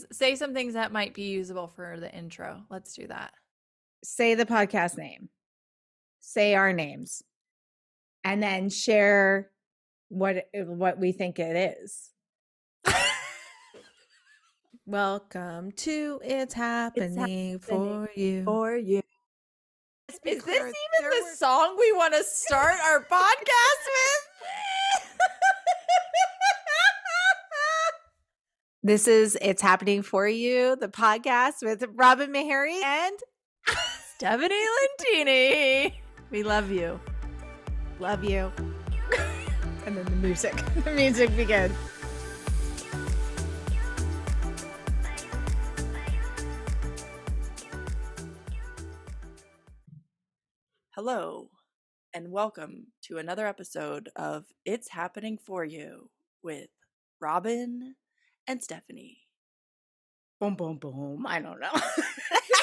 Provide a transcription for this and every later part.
Say some things that might be usable for the intro. Let's do that. Say the podcast name. Say our names. And then share what we think it is. Welcome to It's Happening for You. For you. Let's be Is clear, this even the song we want to start our podcast with? This is It's Happening for You, the podcast with Robin Meharry and Stephanie Lentini. We love you. Love You. And then the music. The music begins. Hello, and welcome to another episode of It's Happening for You with Robin and Stephanie. Boom, boom, boom. I don't know.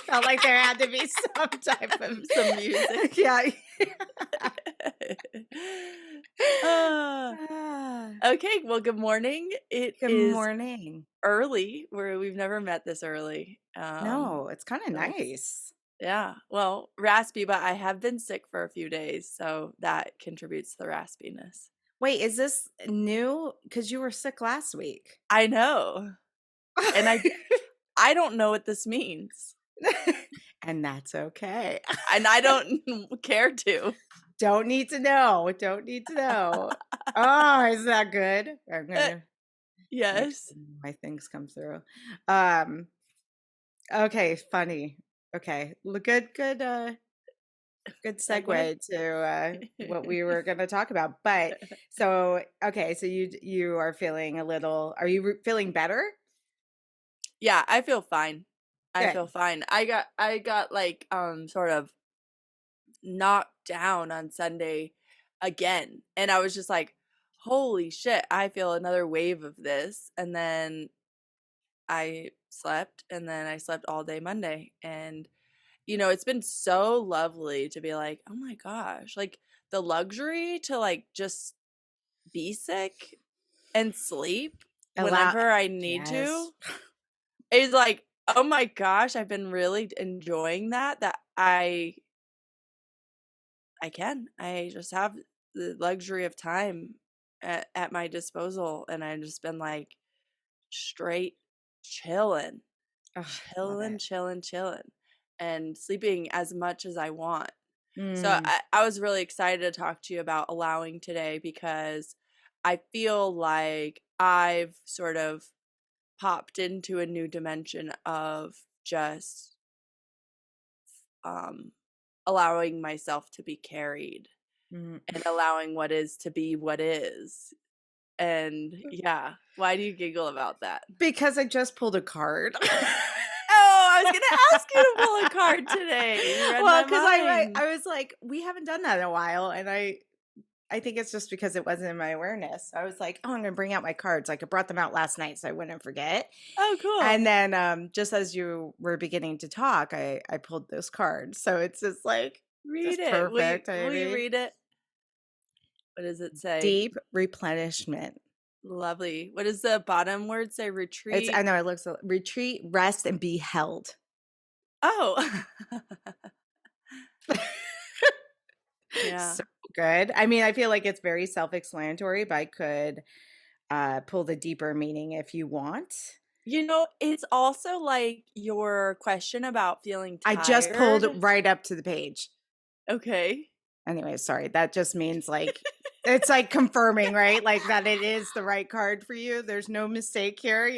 Felt like there had to be some type of some music. Yeah. Okay, well, good morning. Good morning. Early. We've never met this early. No, it's kind of nice. Yeah, well, raspy, but I have been sick for a few days, so that contributes to the raspiness. Wait, is this new? Because you were sick last week. I know. And I don't know what this means. And that's okay. And I don't care to. Don't need to know. Don't need to know. Oh, is that good? I'm gonna yes. My things come through. Okay, funny. Okay. Good segue to what we were going to talk about. But so okay, so you are feeling a little, are you feeling better? Yeah, I feel fine. Good. I feel fine. I got like sort of knocked down on Sunday again, and I was just like, holy shit, I feel another wave of this. And then I slept, and then I slept all day Monday, and it's been so lovely to be like, oh my gosh, like the luxury to like just be sick and sleep whenever I need to is like, oh my gosh, I've been really enjoying that I just have the luxury of time at my disposal, and I've just been like straight chilling, chilling, and sleeping as much as I want. So I was really excited to talk to you about allowing today, because I feel like I've sort of popped into a new dimension of just allowing myself to be carried and allowing what is to be what is. And yeah, why do you giggle about that? Because I just pulled a card. Oh, I was going to ask you to pull a card today. Well, because I was like, we haven't done that in a while, and I think it's just because it wasn't in my awareness. I was like, oh, I'm going to bring out my cards. Like I brought them out last night so I wouldn't forget. Oh, cool. And then just as you were beginning to talk, I pulled those cards. So it's just like, read it. Perfect. Will you read it? What does it say? Deep replenishment. Lovely. What does the bottom word say? Retreat? I know it looks retreat, rest, and be held. Oh. Yeah. So good. I mean, I feel like it's very self-explanatory, but I could pull the deeper meaning if you want. It's also like your question about feeling tired. I just pulled right up to the page. Okay. Anyway, sorry. That just means like, it's like confirming, right? Like that it is the right card for you. There's no mistake here,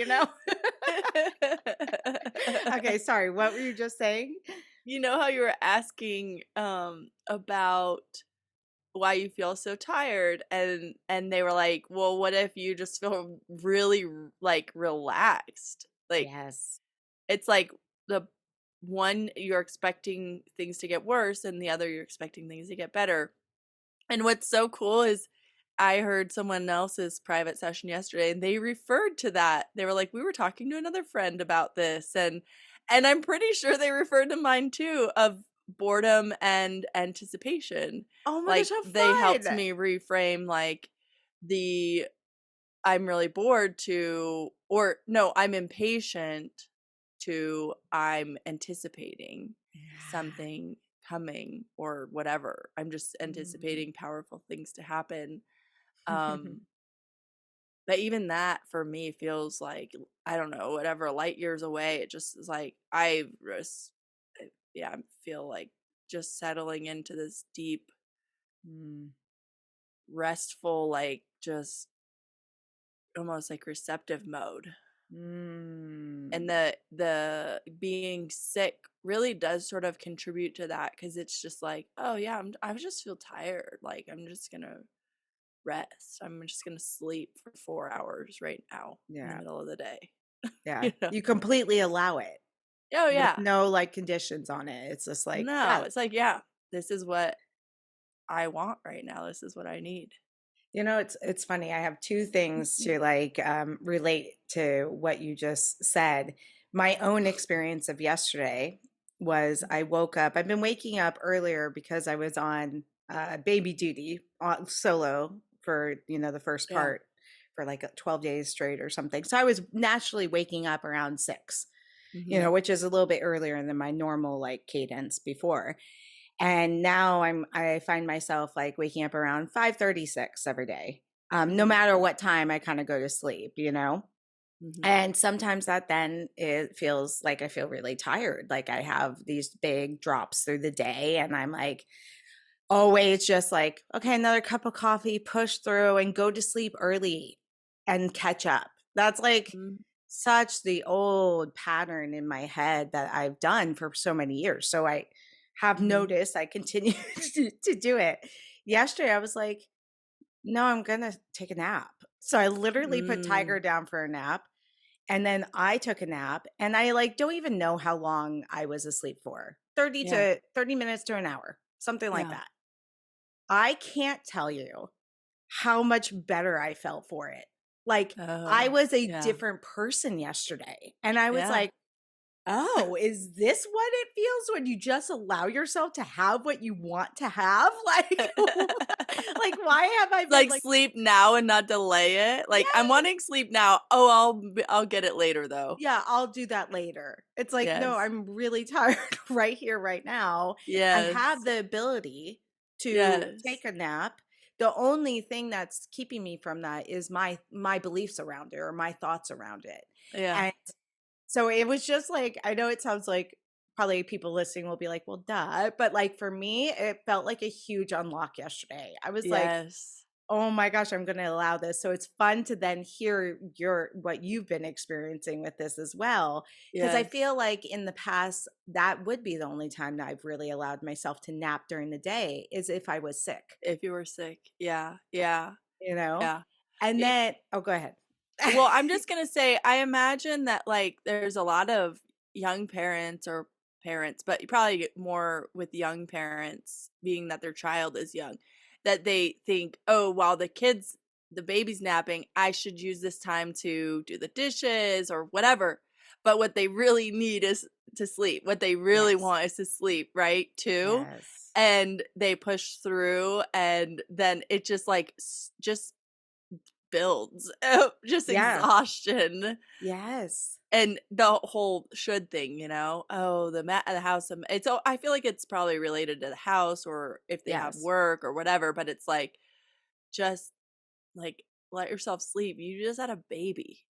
Okay, sorry. What were you just saying? You know how you were asking about why you feel so tired, and they were like, well, what if you just feel really like relaxed? Like, yes, it's like the one you're expecting things to get worse, and the other you're expecting things to get better. And what's so cool is I heard someone else's private session yesterday, and they referred to that. They were like, we were talking to another friend about this, and I'm pretty sure they referred to mine too, of boredom and anticipation. Oh my gosh, how fun. They helped me reframe like the I'm really bored to or no, I'm impatient to I'm anticipating Yeah. something coming or whatever. I'm just Mm. anticipating powerful things to happen. Um, but even that for me feels like, I don't know, whatever light years away. It just is like yeah, I feel like just settling into this deep, Mm. restful, like just almost like receptive mode. And Mm. the being sick really does sort of contribute to that, because it's just like, oh yeah, I just feel tired, like I'm just gonna rest, I'm just gonna sleep for 4 hours right now in the Yeah. middle of the day. Yeah. You know? You completely allow it Oh with yeah. no like conditions on it. It's just like, No, yeah. it's like, yeah, this is what I want right now, this is what I need. It's funny. I have two things to like relate to what you just said. My own experience of yesterday was I woke up. I've been waking up earlier because I was on baby duty solo for the first Yeah. part for like 12 days straight or something. So I was naturally waking up around 6, Hmm. which is a little bit earlier than my normal like cadence before. And now I find myself like waking up around 5:36 every day. No Hmm. matter what time I kind of go to sleep. Hmm. And sometimes that then it feels like I feel really tired. Like I have these big drops through the day and I'm like always just like, okay, another cup of coffee, push through and go to sleep early and catch up. That's like Hmm. such the old pattern in my head that I've done for so many years. So I have Hmm. noticed I continue to do it. Yesterday, I was like, no, I'm going to take a nap. So I literally put Mm. Tiger down for a nap. And then I took a nap and I like don't even know how long I was asleep for 30 Yeah. to 30 minutes to an hour, something like Yeah. that. I can't tell you how much better I felt for it. Like I Oh was a yeah. different person yesterday. And I was Yeah. like, oh, is this what it feels when you just allow yourself to have what you want to have? Like, like why have I been Like like, sleep now and not delay it. Like, I'm yes, wanting sleep now. Oh, I'll get it later though. yeah, I'll do that later. It's like, no, Yes. I'm really tired right here, right now. I have Yes. the ability to Yes. take a nap. The only thing that's keeping me from that is my beliefs around it or my thoughts around it. Yeah. And so it was just like, I know it sounds like probably people listening will be like, well, duh. But like for me, it felt like a huge unlock yesterday. I was like, Yes. oh my gosh, I'm going to allow this. So it's fun to then hear what you've been experiencing with this as well. Because I Yes. feel like in the past, that would be the only time that I've really allowed myself to nap during the day is if I was sick, If you were sick. Yeah. Yeah. you know? Yeah. And It, then, oh, go ahead. well, I'm just gonna say, I imagine that like there's a lot of young parents or parents, but you probably get more with young parents, being that their child is young, that they think, oh, while the baby's napping, I should use this time to do the dishes or whatever. But what they really need is to sleep. What they really Yes. want is to sleep, right? Too. Yes. And they push through, and then it just like just builds, just Yeah. exhaustion, Yes. and the whole should thing, you know? Oh, the house, it's so I feel like it's probably related to the house or if they have Yes. work or whatever, but it's like, just, like, let yourself sleep. You just had a baby.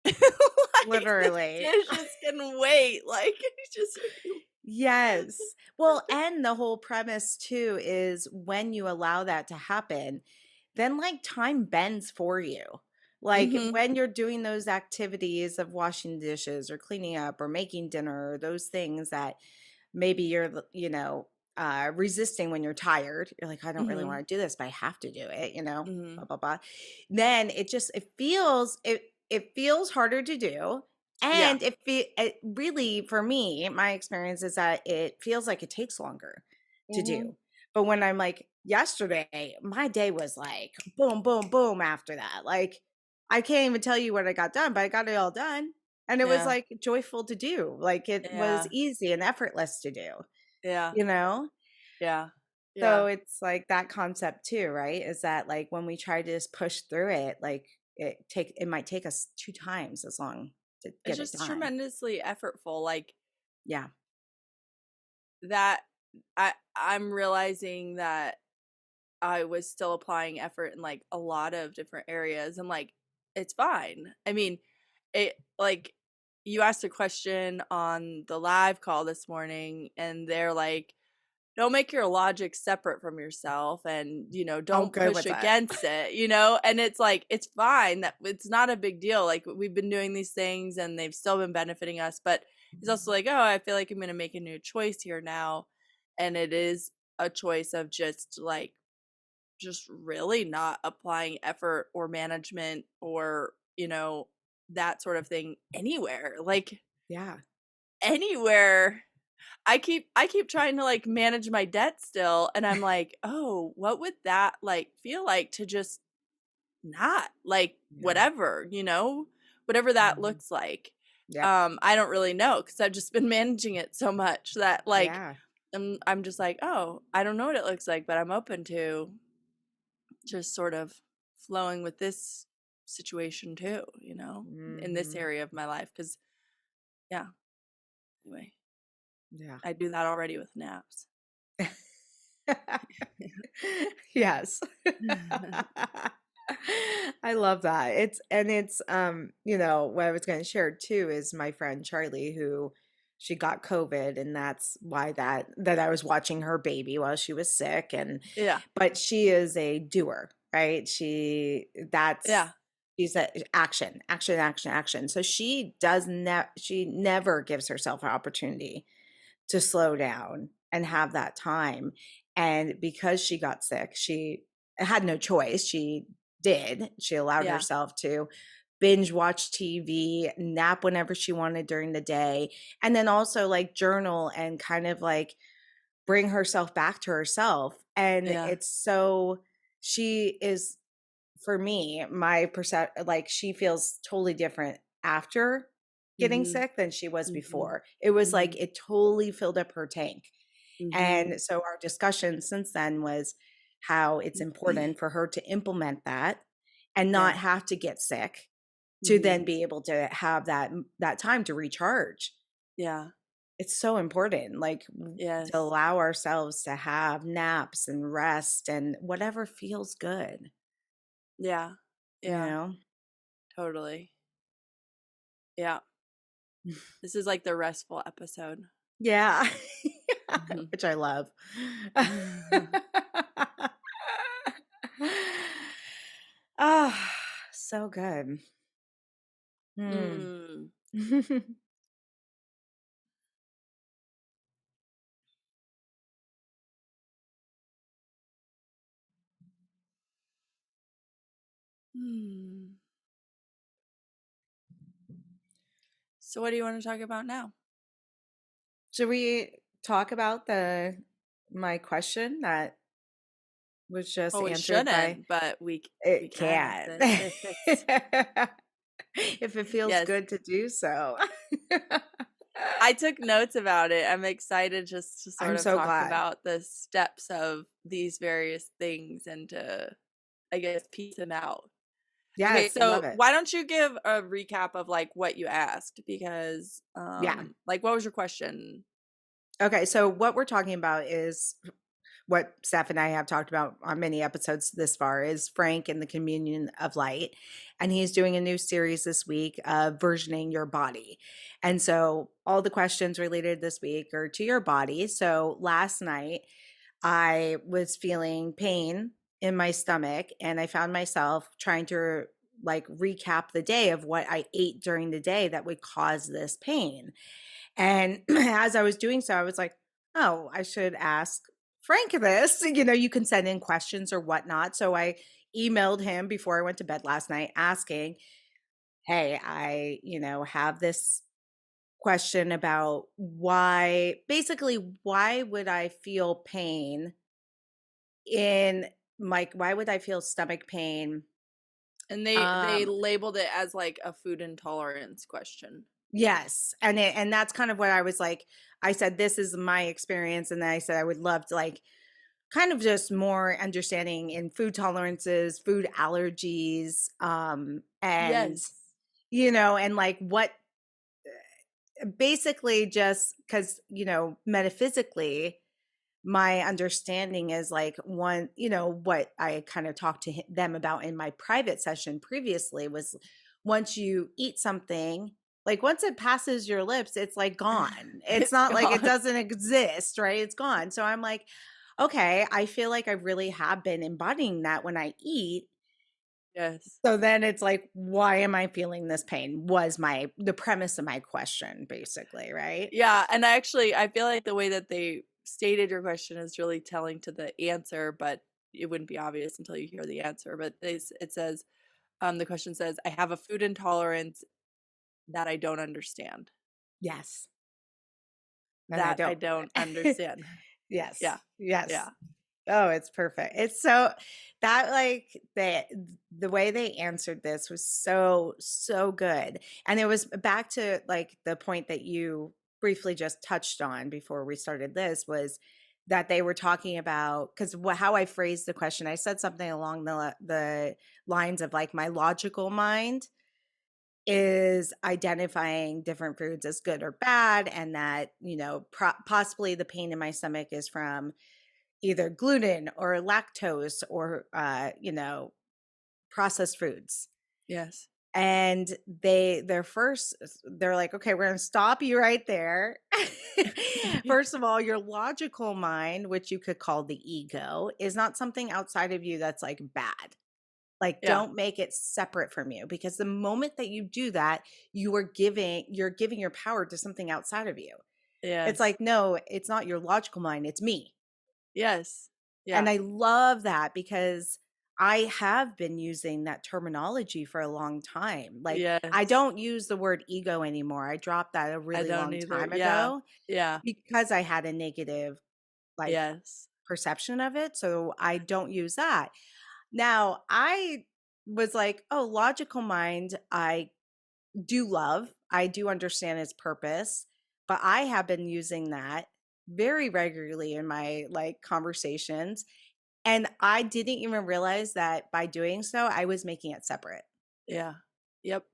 Like, the Literally. dishes can wait, like, it's just Yes. Well, and the whole premise too is when you allow that to happen, then like time bends for you. Like Mhm, when you're doing those activities of washing dishes or cleaning up or making dinner or those things that maybe you're resisting when you're tired. You're like, I don't really mhm, want to do this, but I have to do it, blah mhm. blah blah. Then it feels harder to do. Yeah. And it really, for me, my experience is that it feels like it takes longer to do. Mhm. But when I'm like yesterday, my day was like boom, boom, boom after that. Like I can't even tell you what I got done, but I got it all done. And it was Yeah. like joyful to do. Like it was Yeah. easy and effortless to do, Yeah. you know? Yeah. Yeah. So it's like that concept too, right? Is that like when we try to just push through it, like it might take us 2 times as long. to It's get it just done. tremendously effortful. Like Yeah. that I'm realizing that I was still applying effort in like a lot of different areas and like it's fine. I mean, it like you asked a question on the live call this morning and they're like, don't make your logic separate from yourself and Oh, don't good. push What's that? against it, and it's like it's fine, that it's not a big deal, like we've been doing these things and they've still been benefiting us, but it's also like, oh, I feel like I'm going to make a new choice here now, and it is a choice of just really not applying effort or management or that sort of thing anywhere, like Yeah. anywhere. I keep trying to like manage my debt still, and I'm like, "Oh, what would that like feel like to just not like Yeah. whatever that Mhm. looks like." Yep. I don't really know cuz I've just been managing it so much that like Yeah. I'm just like, "Oh, I don't know what it looks like, but I'm open to just sort of flowing with this situation too, in this Hmm. area of my life cuz yeah, anyway, Yeah. I do that already with naps." Yes. I love that. What I was going to share too is my friend Charlie, who she got COVID, and that's why that I was watching her baby while she was sick. And Yeah. but she is a doer, right? Yeah. She's a action, action, action, action. So she never gives herself an opportunity to slow down and have that time. And because she got sick, she had no choice. She allowed Yeah. herself to binge watch TV, nap whenever she wanted during the day, and then also like journal and kind of like bring herself back to herself. And Yeah. she is, for me, my percent, like she feels totally different after getting Mhm. sick than she was Mhm. before. It was like Mhm. it totally filled up her tank. Mhm. And so our discussion since then was how it's important for her to implement that and not Yeah. have to get sick to Mhm. then be able to have that time to recharge. Yeah. It's so important, like to Yes. allow ourselves to have naps and rest and whatever feels good, Yeah. you Yeah. know? Totally. Yeah. This is like the restful episode. Yeah. Mhm. Which I love. Ah, so good. Hmm. Mm. Hmm. So what do you want to talk about now? Should we talk about the my question that was just Well, we answered by shouldn't, but we it can can. if it's If it feels yes. good to do so. I took notes about it. I'm excited just to sort I'm of so talk glad. about the steps of these various things and to, I guess, piece them out. Okay, Yes, love so it. why don't you give a recap of like what you asked, because Yeah. like what was your question? Okay, so what we're talking about is what Steph and I have talked about on many episodes this far is Frank and the Communion of Light. And he's doing a new series this week of versioning your body. And so all the questions related this week are to your body. So last night I was feeling pain in my stomach and I found myself trying to like recap the day of what I ate during the day that would cause this pain. And as I was doing so, I was like, oh, I should ask Frank this. You can send in questions or whatnot. So I emailed him before I went to bed last night asking, hey, I have this question about why would I feel pain in why would I feel stomach pain? And they Um, labeled it as like a food intolerance question. Yes. And that's kind of what I was like. I said, this is my experience. And then I said, I would love to like kind of just more understanding in food tolerances, food allergies, and Yes. and like basically just because, metaphysically, my understanding is like one, what I kind of talked to them about in my private session previously was once you eat something, like once it passes your lips, it's like gone. It's It's not like it gone. doesn't exist, right? It's gone. So I'm like, okay, I feel like I really have been embodying that when I eat. Yes. So then it's like, why am I feeling this pain? Was the premise of my question, basically, right? Yeah, and I feel like the way that they stated your question is really telling to the answer, but it wouldn't be obvious until you hear the answer. But it says, the question says, I have a food intolerance that I don't understand. Yes. And I That I don't. don't understand. Yes. Yeah. Yes. Yeah. Oh, it's perfect. It's so that like the way they answered this was so so good. And it was back to like the point that you briefly just touched on before we started this was that they were talking about cuz how I phrased the question, I said something along the lines of like my logical mind is identifying different foods as good or bad and that, possibly the pain in my stomach is from either gluten or lactose or processed foods. Yes. And they're like, okay, we're going to stop you right there. First of all, your logical mind, which you could call the ego, is not something outside of you that's like bad. Like, Yeah. don't make it separate from you, because the moment that you do that, you're giving your power to something outside of you. It's Yes. like, no, it's not your logical mind, it's me. Yes. And Yeah. I love that because I have been using that terminology for a long time. Like, I Yes. don't use the word ego anymore. I dropped that a I really don't long either. time Yeah. ago Yeah. because I had a negative, like, Yes. perception of it. So I don't use that. Now, I was like, oh, logical mind, I do love. I do understand its purpose, but I have been using that very regularly in my like conversations. And I didn't even realize that by doing so, I was making it separate, Yeah. Yep.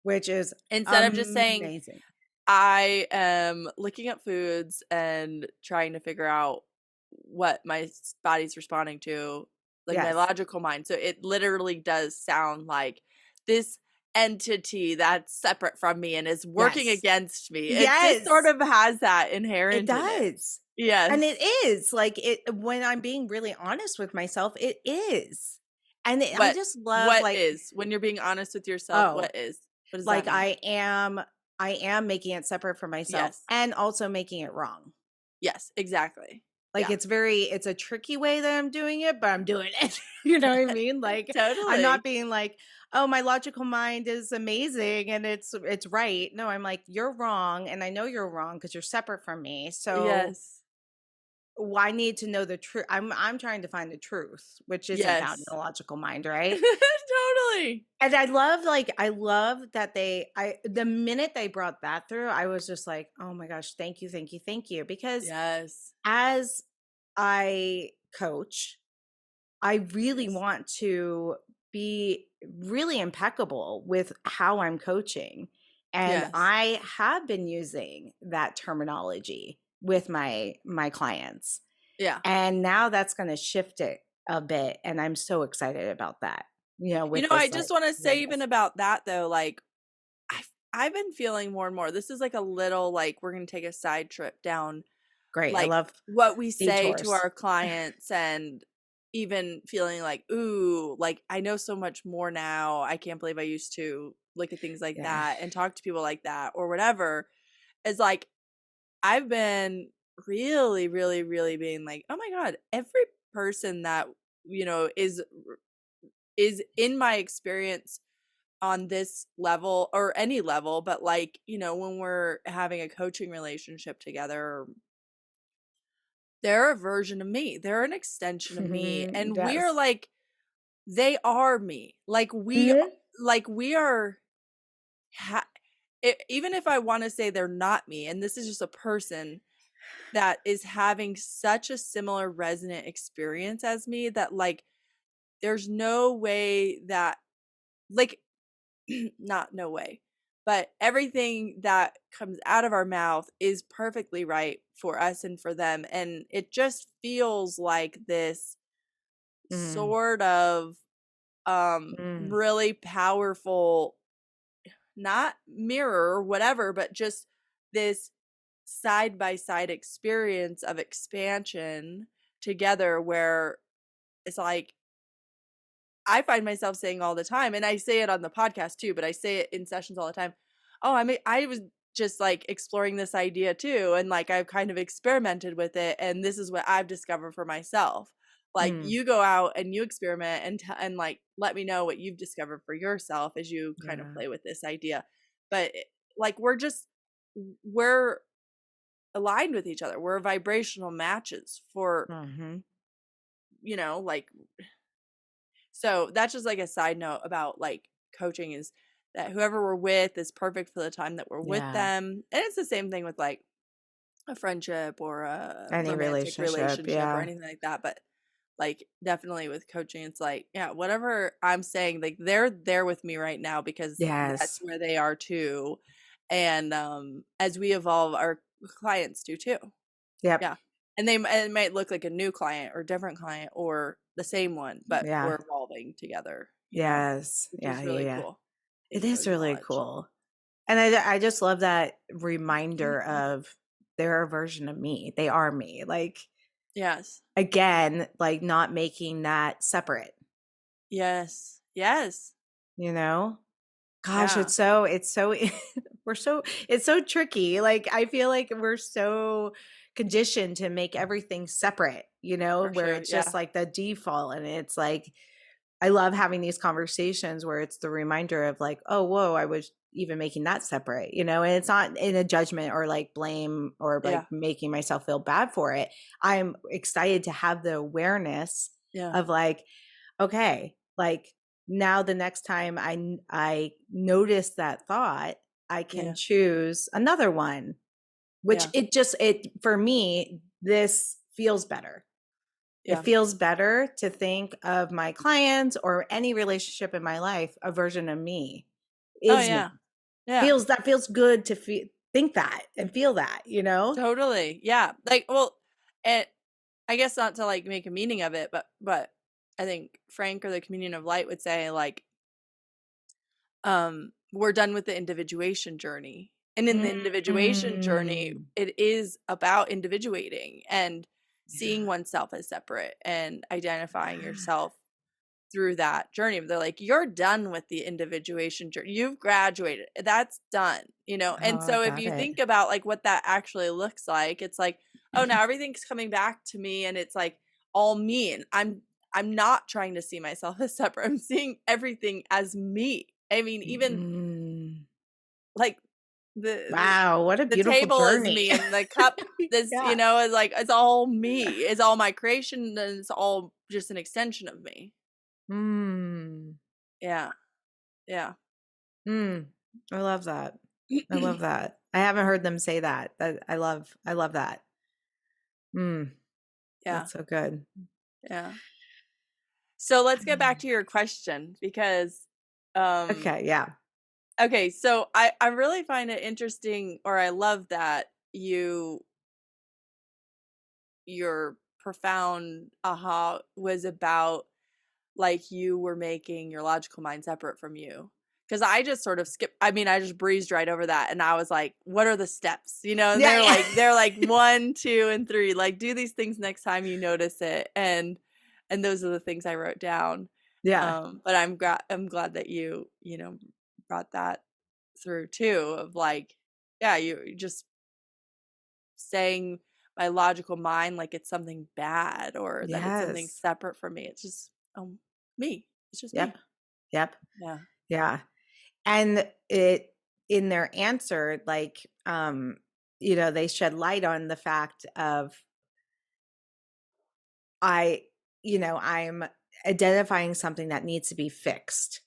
which is Instead of just saying, amazing. I am looking up foods and trying to figure out what my body's responding to, like my Yes. logical mind. So it literally does sound like this entity that's separate from me and is working Yes. against me. It just sort Yes. of has that It inherent in it. does. And it Yes. is like it when I'm being really honest with myself, it is. And I What just love what like, is when you're being honest with yourself, oh, what is? What does that like mean? I am making it separate from myself Yes. and also making it wrong. Yes, exactly. Like Yeah. it's a tricky way that I'm doing it, but I'm doing it. You know what I mean? Like I'm not Totally. being like, "Oh, my logical mind is amazing and it's right." No, I'm like, "You're wrong and I know you're wrong because you're separate from me." So Yes. I need to know the truth. I'm trying to find the truth, which isn't found in Yes. the logical mind, right? Totally. And I love that the minute they brought that through, I was just like, "Oh my gosh, thank you, thank you, thank you." Because Yes. as I coach, I really Yes. want to be really impeccable with how I'm coaching. And Yes. I have been using that terminology with my clients. Yeah. And now that's going to shift it a bit and I'm so excited about that. You With know, I this just like wanna say even awareness. about that though, like, I've been feeling more and more this is like a little, like, we're gonna take a side trip down, Great. I like, love what we say to detours. our clients and even feeling like, "Ooh, like, I know so much more now. I can't believe I used to look at things like Yeah. that and talk to people like that," or whatever. It's like, I've been really, really, really being like, "Oh my god, every person that, is in my experience on this level or any level, but like, when we're having a coaching relationship together, they're a version of me. They're an extension of me. And we're Yes. like, they are me. Mhm. Like we are, even if I want to say they're not me, and this is just a person that is having such a similar resonant experience as me that like, there's no way that, like, not no way. but everything that comes out of our mouth is perfectly right for us and for them. And it just feels like this Mm, sort of mm, really powerful, not mirror or whatever, but just this side by side experience of expansion together, where it's like I find myself saying all the time, and I say it on the podcast too, but I say it in sessions all the time. Oh, I was just like exploring this idea too, and like I've kind of experimented with it, and this is what I've discovered for myself. Like mm. you go out and you experiment and like let me know what you've discovered for yourself as you kind of Yeah. play with this idea. But like we're aligned with each other. We're vibrational matches for, Hmm. like, so that's just like a side note about like coaching, is that whoever we're with is perfect for the time that we're with Yeah. them. And it's the same thing with like a friendship or a Any romantic relationship. relationship or Yeah. anything like that. But like definitely with coaching, it's like, yeah, whatever I'm saying, like they're there with me right now because that's Yes. where they are too. And as we evolve, our clients do too. Yep. Yeah. And it might look like a new client or different client or the same one, but Yeah. we're evolving together, Yes. which Yeah. is Yeah. really Yeah. cool It to is really acknowledge. cool. And I just love that reminder of they're a version of me. They are me. Like, Yes. again, like not making that separate, Yes. Yes. you know? Gosh, Yeah, it's so it's so tricky. Like I feel like we're so conditioned to make everything separate, for where sure. it's just Yeah. like the default. And it's like I love having these conversations where it's the reminder of like, oh, whoa, I was even making that separate, and it's not in a judgment or like blame or like Yeah. making myself feel bad for it. I'm excited to have the awareness Yeah. of like, okay, like now the next time I notice that thought, I can Yeah. choose another one, which Yeah. it for me, this feels better. It Yeah. feels better to think of my clients or any relationship in my life, a version of me Oh is me. yeah. Yeah. Feels good to think that and feel that. Totally. Yeah. Like, well, and I guess not to like make a meaning of it, but I think Frank or the Communion of Light would say like we're done with the individuation journey. And in the individuation journey, Mm. it is about individuating and seeing Yeah. oneself as separate and identifying yourself through that journey. They're like, you're done with the individuation journey. You've graduated. That's done. Oh, And I so if got you it. think about like what that actually looks like, it's like, oh, now everything's coming back to me and it's like all me. And I'm not trying to see myself as separate. I'm seeing everything as me. I mean, even Mm. like the Wow, what a the beautiful table is journey. me and the cup is, Yeah. is like it's all me. It's all my creation and it's all just an extension of me. Mm. Yeah. Yeah. Mm. I love that. I love that. I haven't heard them say that. I love that. Mm. Yeah. That's so good. Yeah. So let's get back to your question because um Okay, yeah. okay, so I really find it interesting, or I love that your profound aha was about like you were making your logical mind separate from you. Because I just sort of skipped, I mean, I just breezed right over that. And I was like, what are the steps? And Yeah, they're like yeah. 1, 2, and 3. Like, do these things next time you notice it. And those are the things I wrote down. Yeah. But I'm glad that you brought that through too, of like, yeah, you just saying my logical mind like it's something bad or that it's something Yes. separate from me. It's just me. It's just Yep. me. Yep. Yeah. Yeah. And it in their answer, like they shed light on the fact of I, I'm identifying something that needs to be fixed,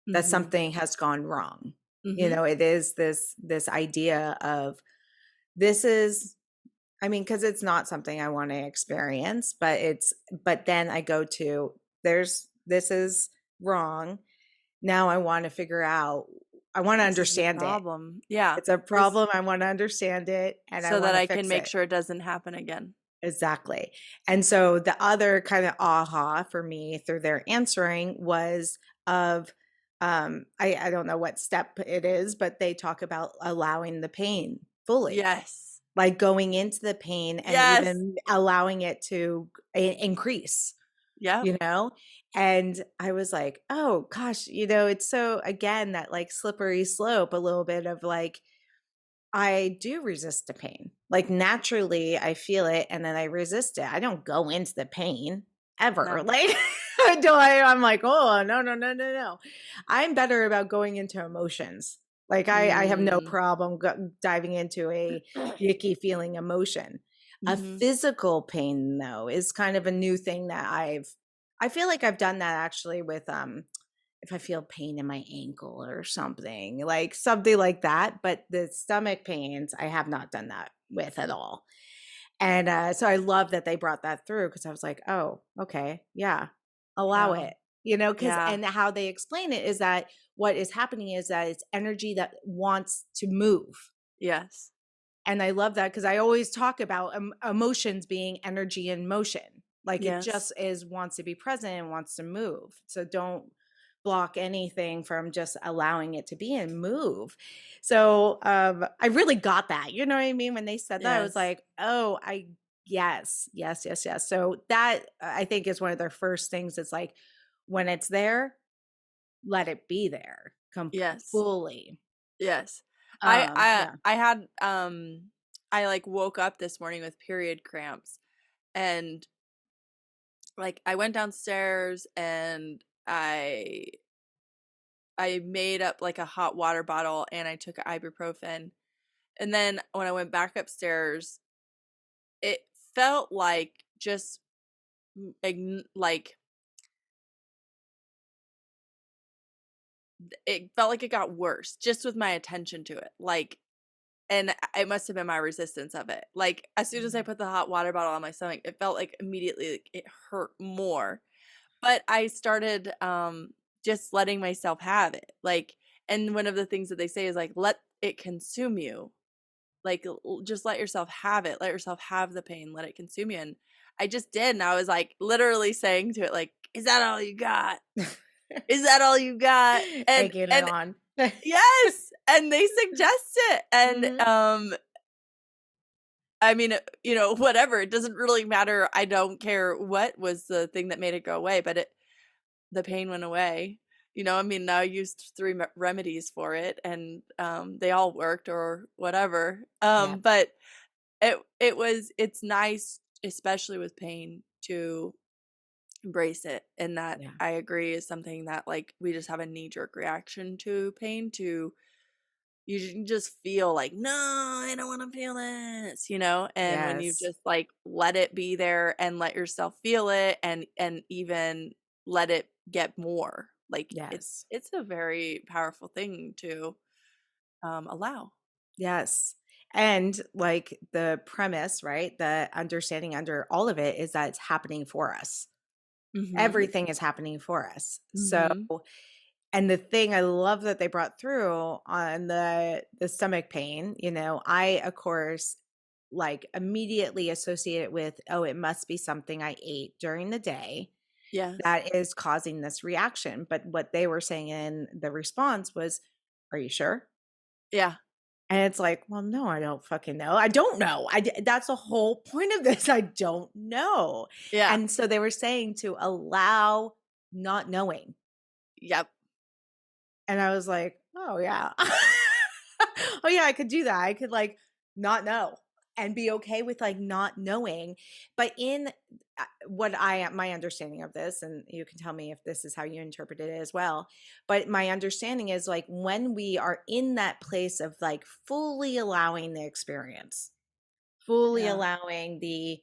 that Mhm. something has gone wrong. Mhm. It is this idea of this is I mean, because it's not something I want to experience, but then I go to this is wrong. Now I want to figure out I want to This is a understand it. problem. Yeah. It's a This problem. I want to understand it and I so want that to I can fix make it. sure it doesn't happen again. Exactly. And so the other kind of aha for me through their answering was of I don't know what step it is, but they talk about allowing the pain fully, Yes. like going into the pain and Yes. even allowing it to increase, Yep. you know? And I was like, oh gosh, it's so again that like slippery slope, a little bit of like I do resist the pain. Like naturally, I feel it and then I resist it. I don't go into the pain ever. No. Like until I'm like, oh no, no, no, no, no. I'm better about going into emotions. Like I have no Mm. problem diving into a yucky feeling emotion. A Mhm. physical pain though is kind of a new thing that I feel like I've done that actually with if I feel pain in my ankle or something like that. But the stomach pains, I have not done that with at all. And so I love that they brought that through because I was like, oh, okay, yeah, allow Yeah. it, Yeah. and how they explain it is that what is happening is that it's energy that wants to move. Yes. And I love that because I always talk about emotions being energy in motion. Like it Yes. just is wants to be present and wants to move. So don't block anything from just allowing it to be and move. So I really got that. You know what I mean? When they said that, I was Yes. like, oh, yes, yes, yes, yes. So that I think is one of their first things. It's like when it's there, let it be there Yes. fully. Yes. I I Yeah. I had I like woke up this morning with period cramps and like I went downstairs and I made up like a hot water bottle and I took ibuprofen. And then when I went back upstairs, it felt like just like it felt like it got worse just with my attention to it. Like and it must have been my resistance of it. Like as soon as I Mm. put the hot water bottle on my stomach, it felt like immediately like, it hurt more. But I started just letting myself have it. Like and one of the things that they say is like let it consume you. Like just let yourself have it. Let yourself have the pain. Let it consume you. And I just did and I was like literally saying to it like is that all you got? Is that all you got? Egging it And on. yes, and they suggest it and Mhm. I mean, whatever, it doesn't really matter. I don't care what was the thing that made it go away, but the pain went away. I mean, I used 3 remedies for it and they all worked or whatever. Yeah. But it's nice especially with pain to embrace it and that Yeah. I agree is something that like we just have a knee jerk reaction to pain to you just feel like, "No, I don't wanna feel this," and when you Yes. just, like, let it be there and let yourself feel it and even let it get more, like, it's Yes. it's a very powerful thing to, allow. Yes. And like the premise, right? The understanding under all of it is that it's happening for us. Mhm, Everything is happening for us. So, mhm. and the thing I love that they brought through on the stomach pain, I of course like immediately associate it with, oh, it must be something I ate during the day Yes. that is causing this reaction. But what they were saying in the response was, are you sure? Yeah, And it's like, well, no, I don't fucking know. I don't know. That's the whole point of this. I don't know. yeah, And so they were saying to allow not knowing. yep, And I was like, oh yeah. Oh yeah, I could do that. I could like not know and be okay with like not knowing. But in what my understanding of this, and you can tell me if this is how you interpret it as well. But my understanding is like when we are in that place of like fully allowing the experience, fully yeah, allowing the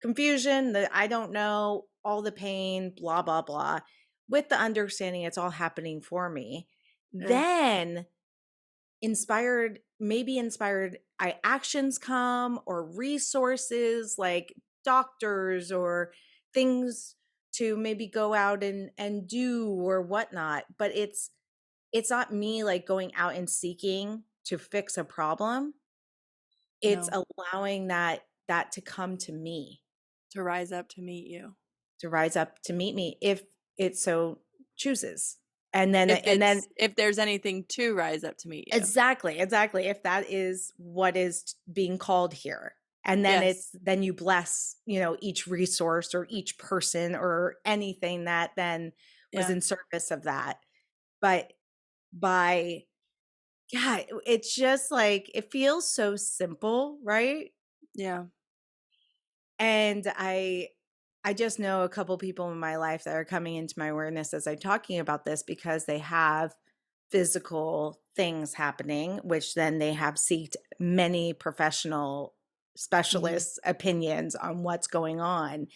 confusion, the I don't know, all the pain, blah, blah, blah, with the understanding it's all happening for me, yeah, then maybe inspired actions come or resources like doctors or things to maybe go out and do or whatnot. But it's it's not me like going out and seeking to fix a problem. It's No. allowing that to come to me, To rise up to meet you. to rise up to meet me if it so chooses. And then If there's anything to rise up to meet you. exactly, exactly. If that is what is being called here. And then Yes. then you bless, each resource or each person or anything that then was Yeah. in service of that. But by, yeah, it's just like, it feels so simple, right? Yeah. And I just know a couple people in my life that are coming into my awareness as I'm talking about this because they have physical things happening, which then they have sought many professional Mm-hmm. specialists' opinions on what's going on.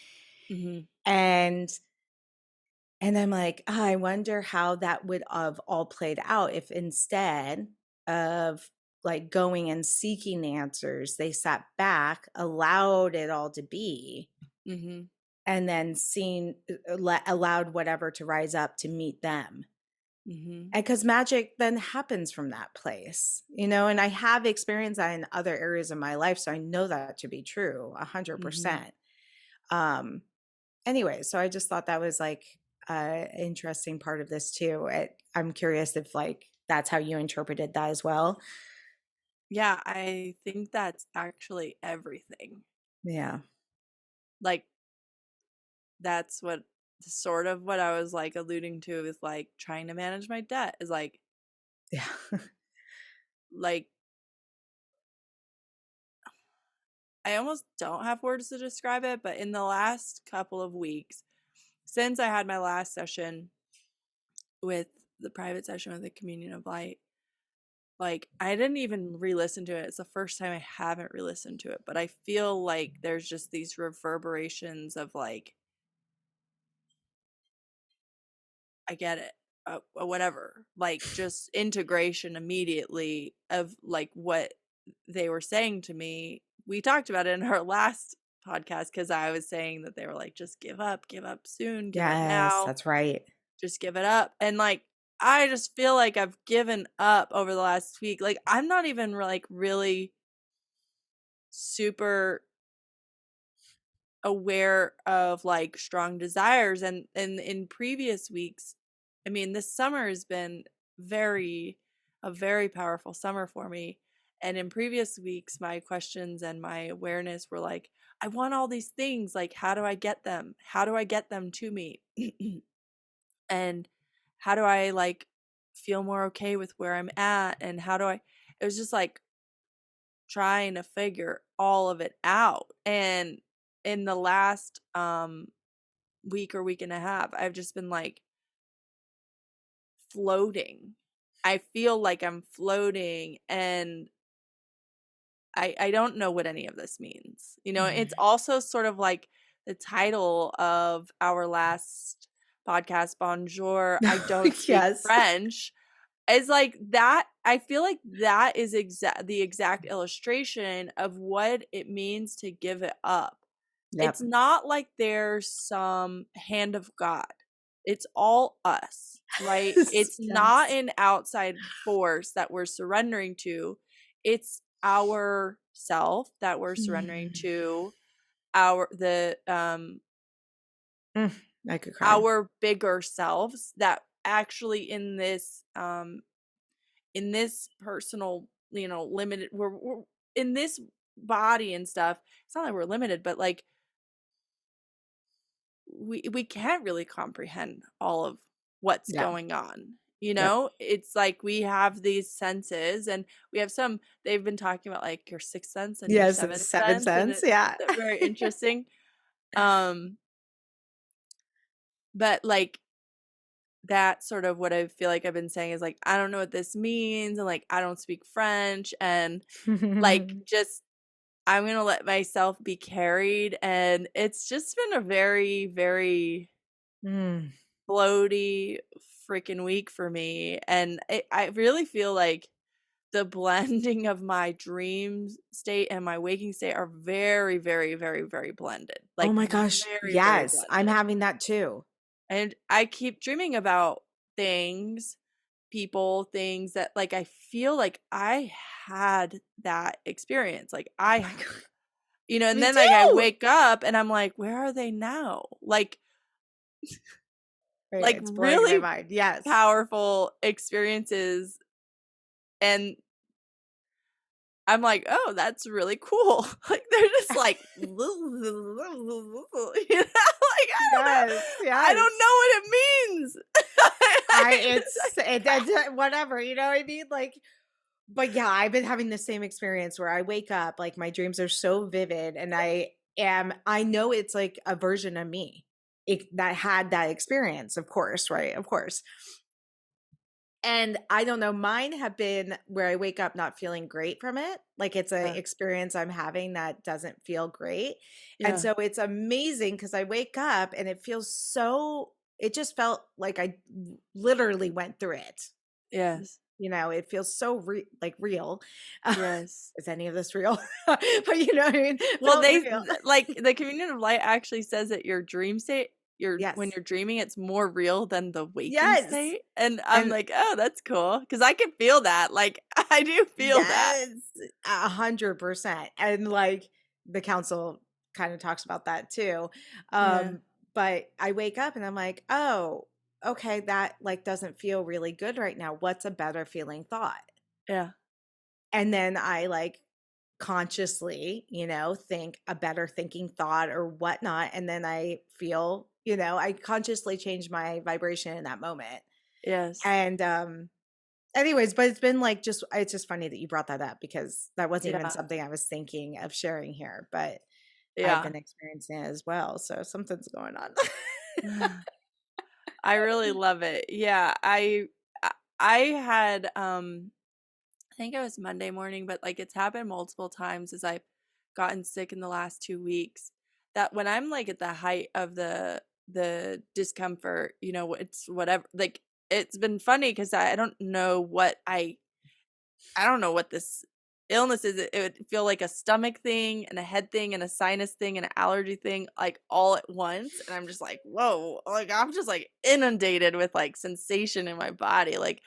Mm-hmm. And I'm like, "Oh, I wonder how that would have all played out if instead of like going and seeking answers, they sat back, allowed it all to be, Mm-hmm. and then allowed whatever to rise up to meet them." Mm-hmm. And because magic then happens from that place, and I have experienced that in other areas of my life. So I know that to be true, Mm-hmm. 100%. Um, anyway, so I just thought that was like interesting part of this too. I'm curious if like that's how you interpreted that as well. Yeah, I think that's actually everything. Yeah. Like that's what sort of what I was like alluding to with like trying to manage my debt is Yeah. like I almost don't have words to describe it, but in the last couple of weeks since I had my last session with the private session with the Communion of Light, like I didn't even re-listen to it. It's the first time I haven't re-listened to it, but I feel like there's just these reverberations of like I get it. Whatever. Like just integration immediately of like what they were saying to me. We talked about it in our last podcast because I was saying that they were like, just give up soon, give up Yes, now, that's right. just give it up. And like, I just feel like I've given up over the last week. Like, I'm not even like really super aware of like strong desires and in previous weeks, I mean, this summer has been a very powerful summer for me, and in previous weeks my questions and my awareness were like, I want all these things, like how do I get them, to me and how do I like feel more okay with where I'm at, and how do I, it was just like trying to figure all of it out. And in the last week or week and a half, I've just been like floating. I feel like I'm floating, and I don't know what any of this means. It's Mm. also sort of like the title of our last podcast, Bonjour, I don't speak Yes. French. Is like that. I feel like that is the exact illustration of what it means to give it up. It's Yep. not like there's some hand of God. It's all us, right? It's not Yes. an outside force that we're surrendering to. It's our self that we're surrendering Mm. to, Mm, I could cry. our bigger selves that actually in this personal, limited, we're in this body and stuff. It's not like we're limited, but like we can't really comprehend all of what's Yeah. going on. Yep. It's like we have these senses, and we have some, they've been talking about like your sixth sense and your Yes, in seventh 7 sense, and cents. it's Yeah. very interesting. Um, but like that sort of what I feel like I've been saying is like, I don't know what this means, and like I don't speak French, and like just I'm gonna let myself be carried, and it's just been a very, very Mm. floaty freaking week for me. And I really feel like the blending of my dream state and my waking state are very, very, very, very blended. Oh Like my gosh. very, very Yes, I'm blended. having that too. And I keep dreaming about things, people, things that like I feel like I had that experience. Like I, and Me then like I too. wake up and I'm like, where are they now? Like Right, like it's blowing my really mind. Yes. powerful experiences, and I'm like, oh, that's really cool. Like they're just like, like I don't know, Yes, I yes. don't know what it means. Whatever, you know what I mean? Like, but yeah, I've been having the same experience where I wake up, like my dreams are so vivid, and I know it's like a version of me that had that experience, of course, right? Of course. And I don't know, mine have been where I wake up not feeling great from it. Like it's an Yeah, experience I'm having that doesn't feel great. And yeah, so it's amazing because I wake up and it just felt like I literally went through it. yes, It feels so like real. yes. Is any of this real? But you know what I mean? Well, Felt real. like the communion of light actually says that your dream state, when Yes. you're dreaming, it's more real than the waking Yes. state. And I'm And like, oh, that's cool because I can feel that. Like I do feel that. yes, 100%. And like the council kind of talks about that too. Yeah, But I wake up and I'm like, oh, okay, that like doesn't feel really good right now. What's a better feeling thought? yeah, And then I like consciously, think a better thinking thought or whatnot. And then I feel, I consciously change my vibration in that moment. yes, And anyways, but it's just funny that you brought that up because that wasn't even yeah, something I was thinking of sharing here, but I've yeah. been experiencing it as well. So something's going on. I really love it. Yeah, I had I think it was Monday morning, but like it's happened multiple times as I've gotten sick in the last 2 weeks, that when I'm like at the height of the discomfort, it's whatever, like it's been funny because I don't know what I don't know what this illness is. It would feel like a stomach thing and a head thing and a sinus thing and an allergy thing, like all at once. And I'm just like, whoa, like I'm just like inundated with like sensation in my body, like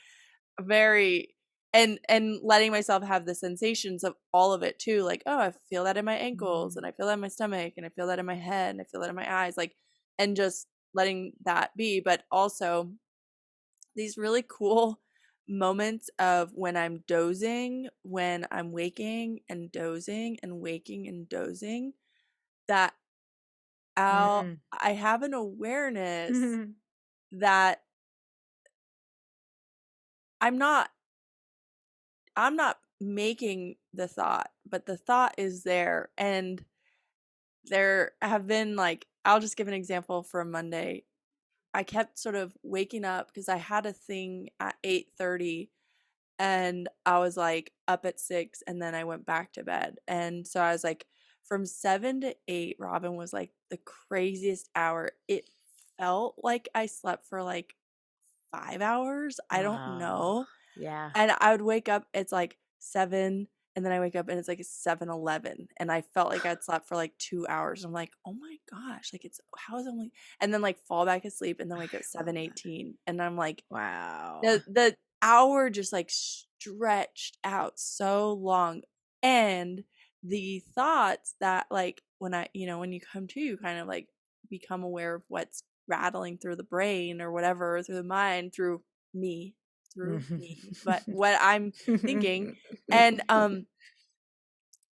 very, and letting myself have the sensations of all of it too. Like, oh, I feel that in my ankles and I feel that in my stomach and I feel that in my head and I feel that in my eyes, like, and just letting that be. But also these really cool moments of when I'm dozing, when I'm waking and dozing and waking and dozing, that Mm. I have an awareness Mhm. that I'm not I'm not making the thought, but the thought is there. And there have been like, I'll just give an example for Monday. I kept sort of waking up because I had a thing at 8:30 and I was like up at 6 and then I went back to bed. And so I was like from 7 to 8, Robin, was like the craziest hour. It felt like I slept for like 5 hours. I don't Oh, know. yeah. And I would wake up, it's like 7, and then I wake up and it's like 7:11, and I felt like I'd slept for like 2 hours. I'm like, "Oh my gosh, like it's how is it only," and then like fall back asleep and then wake up I love that. 7:18, and I'm like, Wow. the hour just like stretched out so long. And the thoughts that like when you come to, you kind of like become aware of what's rattling through the brain or whatever, through the mind, me through me, but what I'm thinking. And um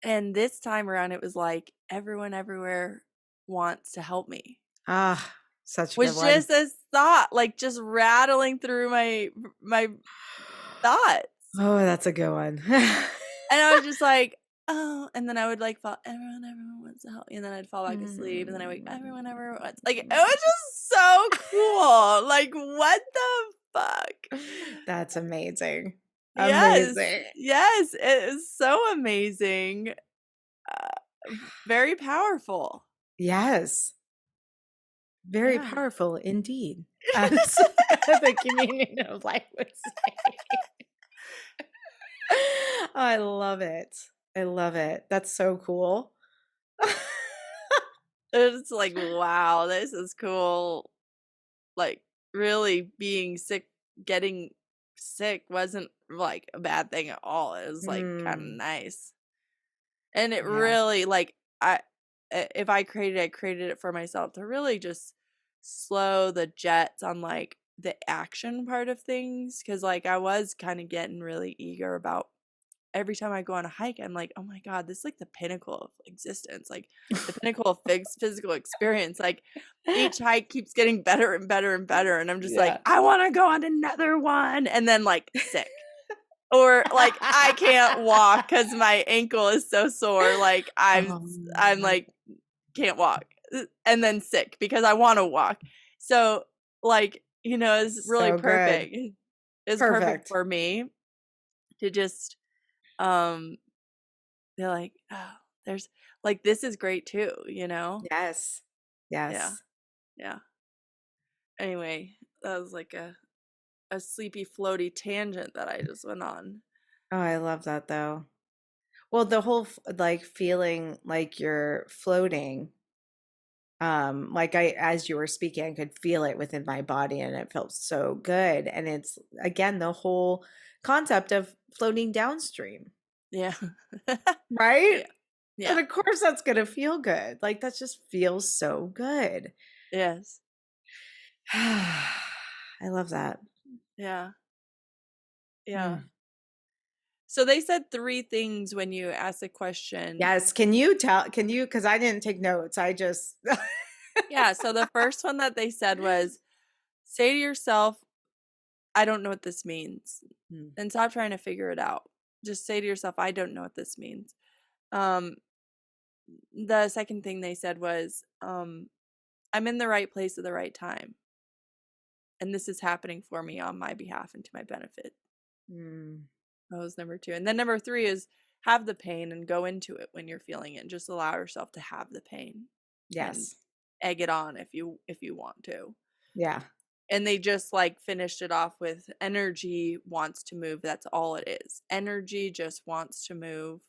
and this time around it was like everyone everywhere wants to help me, Ah, such a good was one. just this thought like just rattling through my thoughts. Oh, that's a good one. And I was just like, oh, and then I would like fall, everyone wants to help me, and then I'd fall back asleep, and then I wake, everyone wants, like, it was just so cool. Like, what the fuck? That's amazing. Yes, Amazing. yes, it is so amazing. Very powerful. Yes. Very Yeah. powerful indeed, as the communion of life would say. I love it. I love it. That's so cool. It's like, wow, this is cool. Like, really being sick, getting sick wasn't like a bad thing at all. It was like kind of Mm, nice. And it yeah. really like if I created it for myself to really just slow the jets on like the action part of things, cuz like I was kind of getting really eager about every time I go on a hike. I'm like, "Oh my god, this is like the pinnacle of existence. Like the pinnacle of physical experience. Like each hike keeps getting better and better and better, and I'm just like, Yeah. I want to go on another one." And then like sick. Or like I can't walk cuz my ankle is so sore. Like Oh I'm my, like can't walk. And then sick because I want to walk. So like, it's really so good. perfect. It's perfect Perfect. for me to just um be like, "Oh, there's like this is great too, you know?" Yes. Yeah. Yes. Yeah. Anyway, that was like a sleepy floaty tangent that I just went on. Oh, I love that though. Well, the whole like feeling like you're floating, like I, as you were speaking, I could feel it within my body and it felt so good. And it's again the whole concept of floating downstream, Yeah. right? Yeah. And Yeah. of course that's gonna feel good. Like that just feels so good. Yes. I love that. Yeah. Yeah. Mm. So they said three things when you asked the question. Yes. Can you, because I didn't take notes. I just, Yeah. So the first one that they said was say to yourself, I don't know what this means. Mm, And stop trying to figure it out. Just say to yourself, I don't know what this means. Um, the second thing they said was, I'm in the right place at the right time. And this is happening for me on my behalf and to my benefit. mm, That was number two. And then number three is have the pain and go into it when you're feeling it. Just allow yourself to have the pain and yes. egg it on if you want to. Yeah. And they just like finished it off with energy wants to move. That's all it is. Energy just wants to move,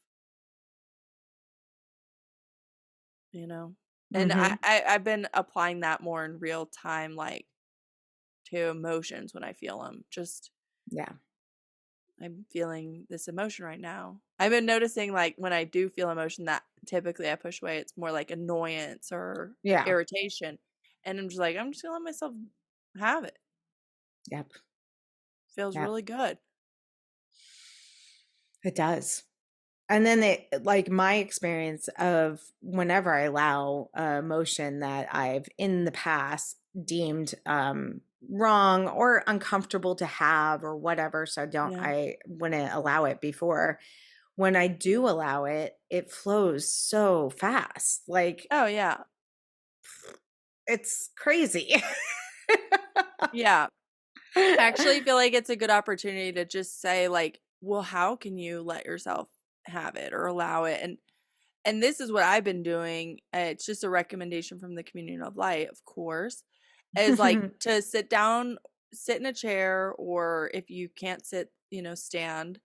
you know. And Mm-hmm. I've been applying that more in real time, like to emotions when I feel them. Just Yeah. I'm feeling this emotion right now. I've been noticing like when I do feel emotion that typically I push away, it's more like annoyance or Yeah. irritation. And I'm just like, I'm just gonna let myself have it. Yep. Feels Yep. really good. It does. And then like my experience of whenever I allow emotion that I've in the past deemed wrong or uncomfortable to have or whatever, so Yeah. I wouldn't allow it before. When I do allow it, it flows so fast. Like Oh yeah. it's crazy. Yeah. I actually feel like it's a good opportunity to just say like, well, how can you let yourself have it or allow it? And this is what I've been doing. It's just a recommendation from the community of light, of course, is like to sit down, sit in a chair, or if you can't sit, stand,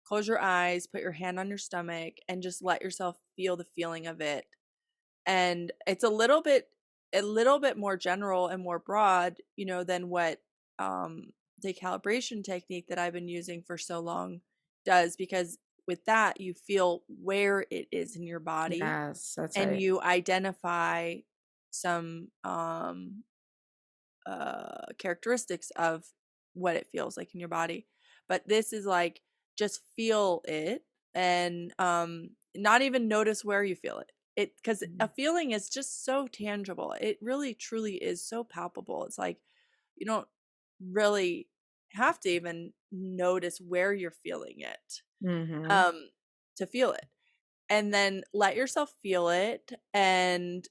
close your eyes, put your hand on your stomach, and just let yourself feel the feeling of it. And it's a little bit more general and more broad, than what the calibration technique that I've been using for so long does, because with that you feel where it is in your body Yes, that's and right. you identify some characteristics of what it feels like in your body. But this is like just feel it and not even notice where you feel it. Because a Mhm. feeling is just so tangible. It really truly is so palpable. It's like you don't really have to even notice where you're feeling it Mhm. um to feel it. And then let yourself feel it. And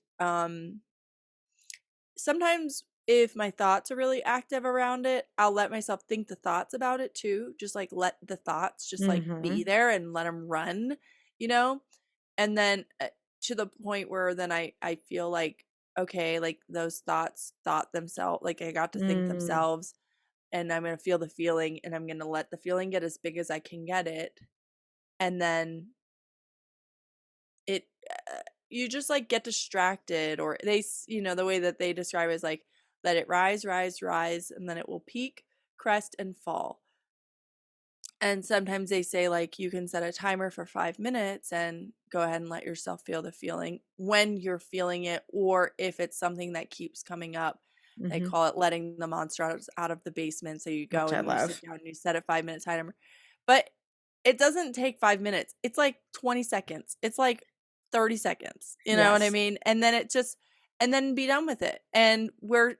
sometimes if my thoughts are really active around it, I'll let myself think the thoughts about it too. Just like let the thoughts just like be Mhm. there and let them run, you know? And then to the point where then I feel like, okay, like those thoughts thought themselves, like I got to think Mm. themselves, and I'm going to feel the feeling and I'm going to let the feeling get as big as I can get it. And then it you just like get distracted, or the way that they describe it is like let it rise, rise, rise, and then it will peak, crest, and fall. And sometimes they say, like, you can set a timer for 5 minutes and go ahead and let yourself feel the feeling when you're feeling it, or if it's something that keeps coming up. They Hmm. call it letting the monster out of the basement. So you go Which I and you sit love. down and you set a 5 minute timer. But it doesn't take 5 minutes. It's like 20 seconds. It's like 30 seconds. You know what I Yes. mean? And then and then be done with it. And we're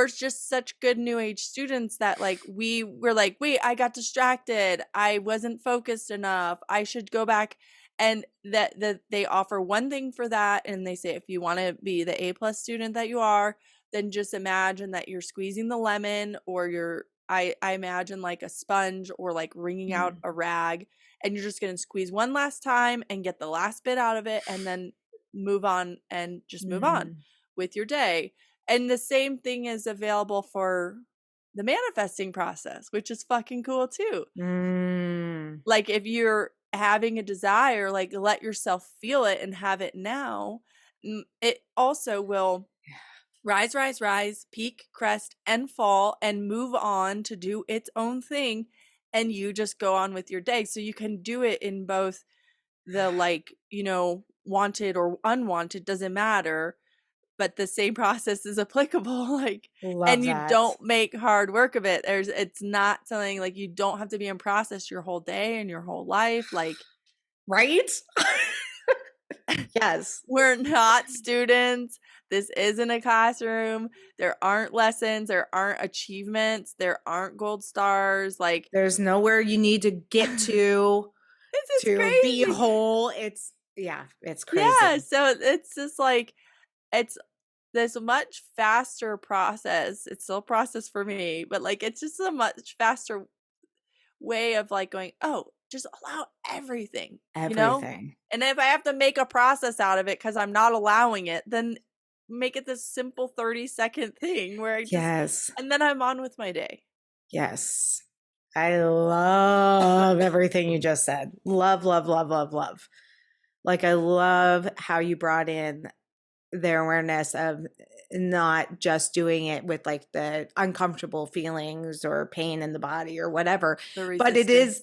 just such good new age students that like we were like, wait, I got distracted, I wasn't focused enough, I should go back. And that they offer one thing for that, and they say if you want to be the A+ student that you are, then just imagine that you're squeezing the lemon, or I imagine like a sponge or like wringing out Mm. a rag, and you're just going to squeeze one last time and get the last bit out of it, and then move on, and just move on Mm. with your day. And the same thing is available for the manifesting process, which is fucking cool too. Mm. Like if you're having a desire, like let yourself feel it and have it now. It also will rise, rise, rise, peak, crest, and fall, and move on to do its own thing. And you just go on with your day. So you can do it in both the, like, wanted or unwanted, doesn't matter, but the same process is applicable. Like, and Love you that. don't make hard work of it. It's not something like, you don't have to be in process your whole day and your whole life. Like, Right? Yes. we're not students. This isn't a classroom. There aren't lessons. There aren't achievements. There aren't gold stars. Like, There's nowhere you need to get it's to be crazy. whole. It's Yeah. crazy. So it's just like, it's this much faster process. It's still a process for me, but like, it's just a much faster way of like going, oh, just allow everything. Everything. And if I have to make a process out of it because I'm not allowing it, then make it this simple 30-second thing where Yes. and then I'm on with my day. Yes. I love everything you just said. Love, love, love, love, love. Like, I love how you brought in their awareness of not just doing it with like the uncomfortable feelings or pain in the body or whatever, The but resistance.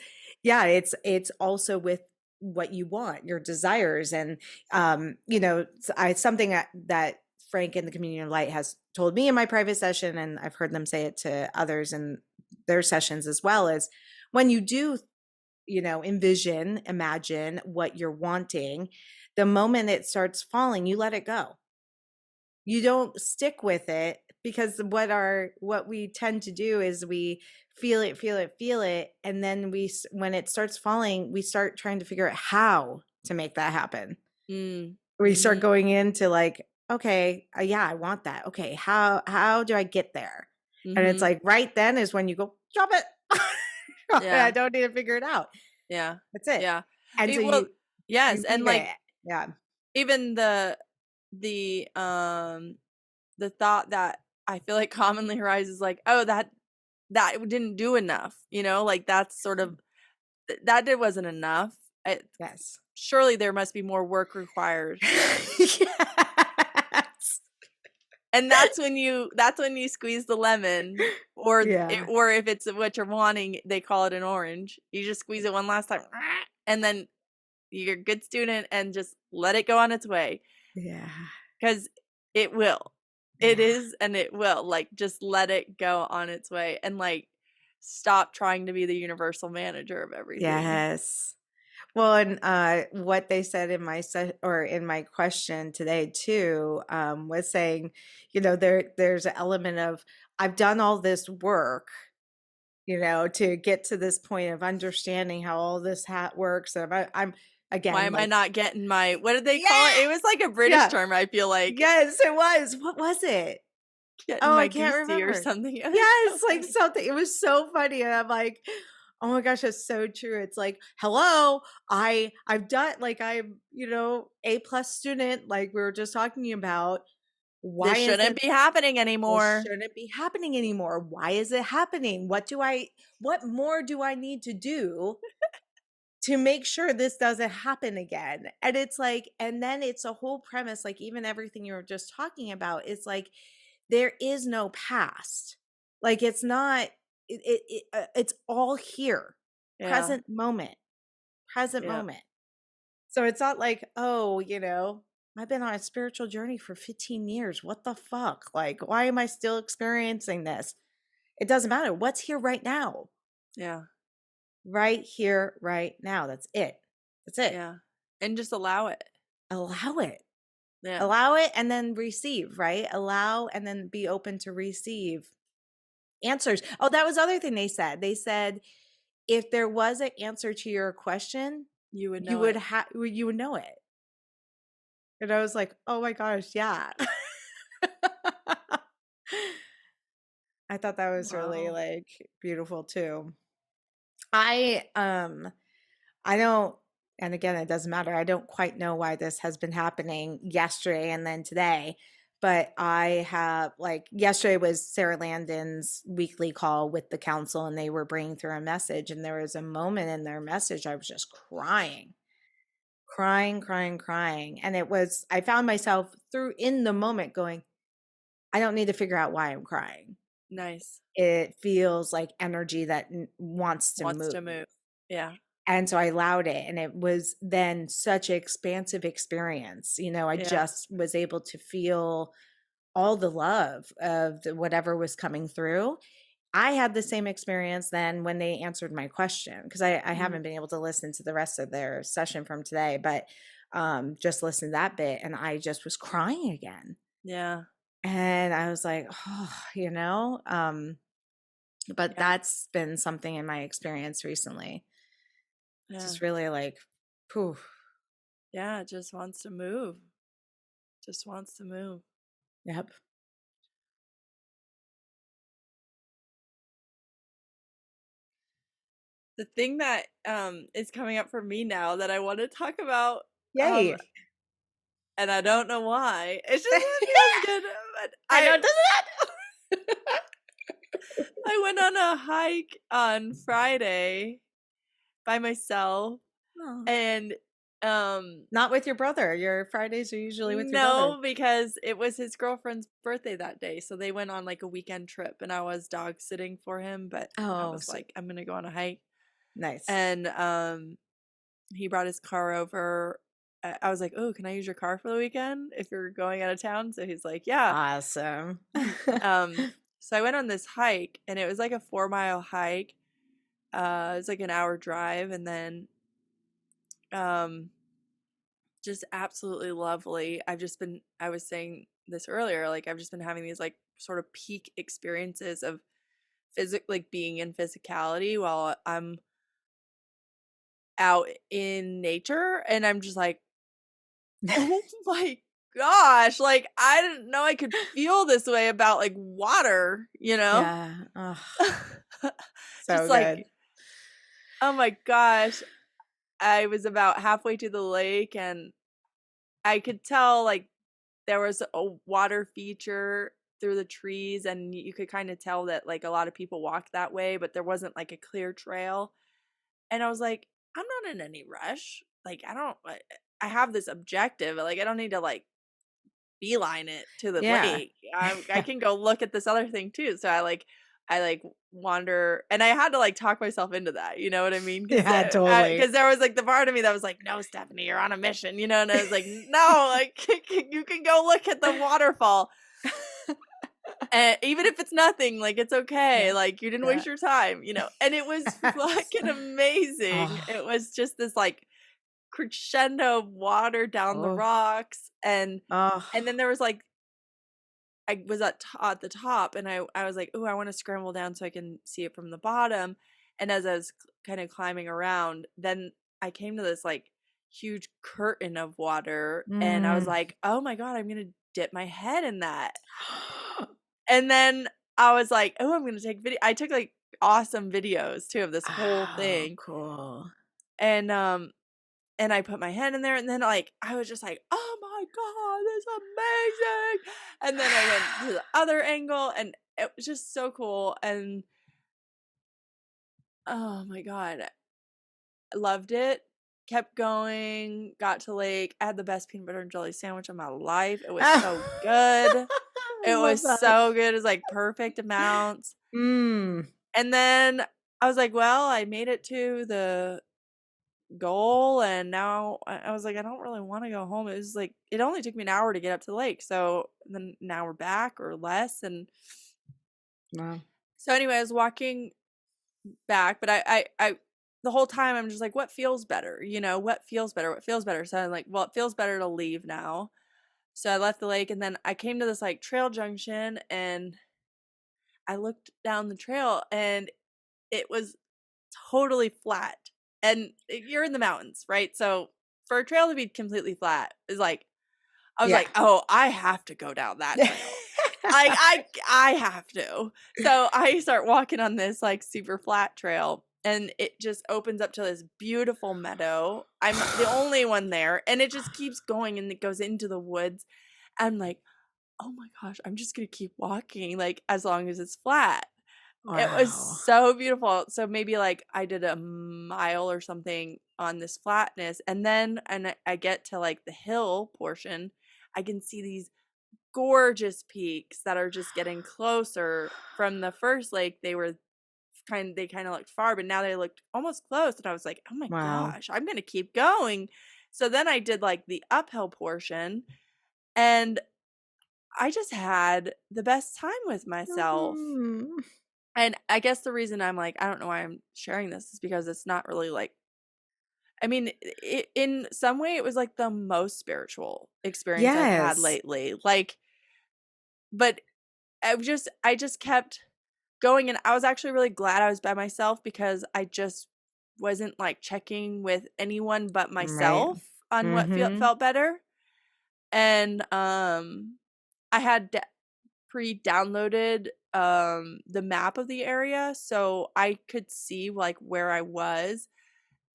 it's also with what you want, your desires. And something that Frank in the Community of Light has told me in my private session, and I've heard them say it to others in their sessions as well, is when you do imagine what you're wanting, the moment it starts falling, you let it go. You don't stick with it, because what we tend to do is we feel it, feel it, feel it, and then when it starts falling, we start trying to figure out how to make that happen. We start Mm-hmm. going into like, okay, yeah, I want that. Okay, how do I get there? And it's Mm-hmm. like right then is when you go, drop it. I Yeah. don't need to figure it out. Yeah. That's it. Yeah. And so Well, you yes. And leave it. like, Yeah. even the the thought that I feel like commonly arises, like, oh, that didn't do enough, like that's sort of that wasn't enough. Yes. Surely there must be more work required. Yes. And that's when you squeeze the lemon, Yeah. or if it's what you're wanting, they call it an orange. You just squeeze it one last time, and then you're a good student and just let it go on its way, Yeah. because it will. It Yeah. is, and it will. Like, just let it go on its way, and like, stop trying to be the universal manager of everything. Yes. Well, and what they said in in my question today too, was saying, there's an element of, I've done all this work, to get to this point of understanding how all this works. And I'm Why again am I like, not getting my, what did they call it? yeah, It was like a British yeah, term, I feel like. yes, it was. What was it? Getting Oh, I my can't goosey or remember. something. It was so Yes, like funny. something. It was so funny, and I'm like, oh my gosh, that's so true. It's like, hello, I've done, like, I'm A+ student, like we were just talking about. Why This is shouldn't it? be happening This anymore. shouldn't be happening anymore. Why is it happening? What more do I need to do to make sure this doesn't happen again? And it's like, and then it's a whole premise, like even everything you were just talking about, it's like there is no past. Like it's not, it's all here. Yeah. present moment, present Yeah. moment. So it's not like, oh, I've been on a spiritual journey for 15 years. What the fuck? Like, why am I still experiencing this? It doesn't matter. What's here right now? Yeah. Right here, right now. That's it. That's it. Yeah. And just allow it. Allow it. Yeah. Allow it and then receive, right? Allow and then be open to receive answers. Oh, that was the other thing they said. They said if there was an answer to your question, You would you know would it. you would know it. And I was like, "Oh my gosh, yeah." I thought that was really Wow. like beautiful too. I don't, and again, it doesn't matter. I don't quite know why this has been happening yesterday and then today, but I have like yesterday was Sarah Landon's weekly call with the council and they were bringing through a message. And there was a moment in their message, I was just crying, crying, crying, crying. And I found myself through in the moment going, I don't need to figure out why I'm crying. Nice. It feels like energy that wants to Wants move. to move. Yeah. And so I allowed it. And it was then such an expansive experience. I Yeah. just was able to feel all the love of whatever was coming through. I had the same experience then when they answered my question, because I haven't been able to listen to the rest of their session from today, but just listen to that bit. And I just was crying again. Yeah. And I was like, but Yeah. that's been something in my experience recently. Yeah. Just really like, poof. Yeah. It just wants to move. Just wants to move. Yep. The thing that is coming up for me now that I want to talk about, Yay. and I don't know why. It's just it feels good. But I know, doesn't it? I went on a hike on Friday by myself, Oh. and Not with your brother. Your Fridays are usually with your brother. no, because it was his girlfriend's birthday that day, so they went on like a weekend trip, and I was dog sitting for him, but I Oh, was like, I'm gonna go on a hike, nice. and he brought his car over. I was like, oh, can I use your car for the weekend if you're going out of town? So he's like, yeah. Awesome. So I went on this hike, and it was like a 4-mile hike. It was like an hour drive, and then just absolutely lovely. I was saying this earlier, like I've just been having these like sort of peak experiences of like being in physicality while I'm out in nature, and I'm just like, oh my gosh, like I didn't know I could feel this way about like water, Yeah. Oh, just so like, good. oh my gosh. I was about halfway to the lake, and I could tell like there was a water feature through the trees, and you could kind of tell that like a lot of people walked that way, but there wasn't like a clear trail. And I was like, I'm not in any rush. Like I have this objective. Like I don't need to like beeline it to the Yeah. lake. I can go look at this other thing too. So I like wander, and I had to like talk myself into that. You know what I mean? Yeah, totally. Because there was like the part of me that was like, no, Stephanie, you're on a mission. And I was like, no, like you can go look at the waterfall. And even if it's nothing, like it's okay. Yeah. Like you didn't Yeah. waste your time, And it was fucking amazing. Oh. It was just this like crescendo of water down the Oh. rocks, and Oh. then there was like I was at the top, and I was like, oh, I want to scramble down so I can see it from the bottom. And as I was kind of climbing around, then I came to this like huge curtain of water, and I was Mm. like, oh my God, I'm gonna dip my head in that. And then I was like, oh, I'm gonna take video. I took like awesome videos too of this whole Oh, thing. cool. And I put my hand in there, and then like I was just like, oh my God, this is amazing. And then I went to the other angle, and it was just so cool. And oh my God, I loved it. Kept going, got to lake. I had the best peanut butter and jelly sandwich of my life. It was so good. I It love was that. so good. It was like perfect amounts. Mm. And then I was like, well, I made it to the goal, and now I was like, I don't really want to go home. It was like, it only took me an hour to get up to the lake. So then now we're back or less. And Wow. so anyway, I was walking back, but the whole time I'm just like, what feels better? You know, what feels better? What feels better? So I'm like, well, it feels better to leave now. So I left the lake, and then I came to this like trail junction, and I looked down the trail, and it was totally flat. And you're in the mountains, right? So for a trail to be completely flat is like, I was Yeah. like, oh, I have to go down that trail. Like I have to. So I start walking on this like super flat trail, and it just opens up to this beautiful meadow. I'm the only one there, and it just keeps going, and it goes into the woods. I'm like, oh my gosh, I'm just gonna keep walking like as long as it's flat. It was Wow. so beautiful. So maybe like I did a mile or something on this flatness, and then I get to like the hill portion. I can see these gorgeous peaks that are just getting closer. From the first lake, they kind of looked far, but now they looked almost close, and I was like, oh my Wow. gosh, I'm gonna keep going. So then I did like the uphill portion, and I just had the best time with myself. Mhm. And I guess the reason I'm like, I don't know why I'm sharing this, is because it's not really like, I mean, in some way, it was like the most spiritual experience I've had Yes. lately. Like, but I just kept going, and I was actually really glad I was by myself, because I just wasn't like checking with anyone but Right. myself on what Mhm. felt better. And I had pre-downloaded the map of the area, so I could see like where I was.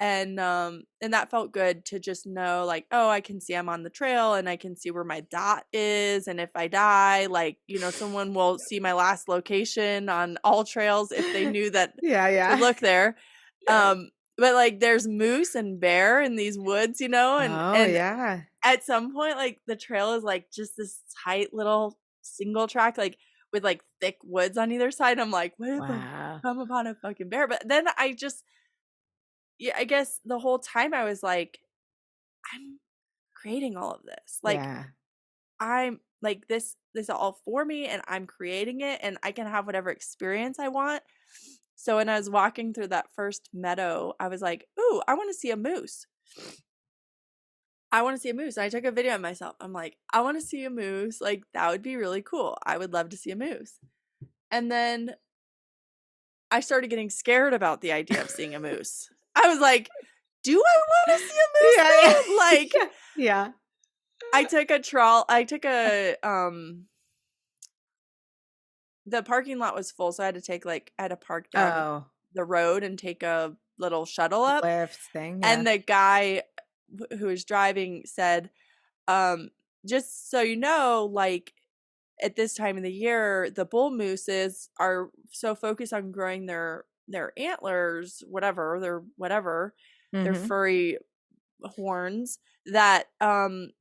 And that felt good to just know, like, oh, I can see I'm on the trail, and I can see where my dot is, and if I die, like, you know, someone will see my last location on all trails if they knew that Yeah, to yeah. look there. Yes. But like there's moose and bear in these woods, you know, Oh, and yeah. at some point, like, the trail is like just this tight little single track, like with like thick woods on either side. I'm like, what if I Wow. come upon a fucking bear? But then I just, yeah, I guess the whole time I was like, I'm creating all of this. Like, Yeah. I'm like, this is all for me, and I'm creating it, and I can have whatever experience I want. So when I was walking through that first meadow, I was like, ooh, I want to see a moose. I want to see a moose. And I took a video of myself. I'm like, I want to see a moose. Like, that would be really cool. I would love to see a moose. And then I started getting scared about the idea of seeing a moose. I was like, do I want to see a moose Yeah, yeah. though? Like, Yeah. Yeah. I took a the parking lot was full, so I had to park down Oh, the road and take a little shuttle up. lift thing, yeah. And the guy who was driving said, um, just so you know, like, at this time of the year, the bull mooses are so focused on growing their antlers, their Mhm. furry horns, that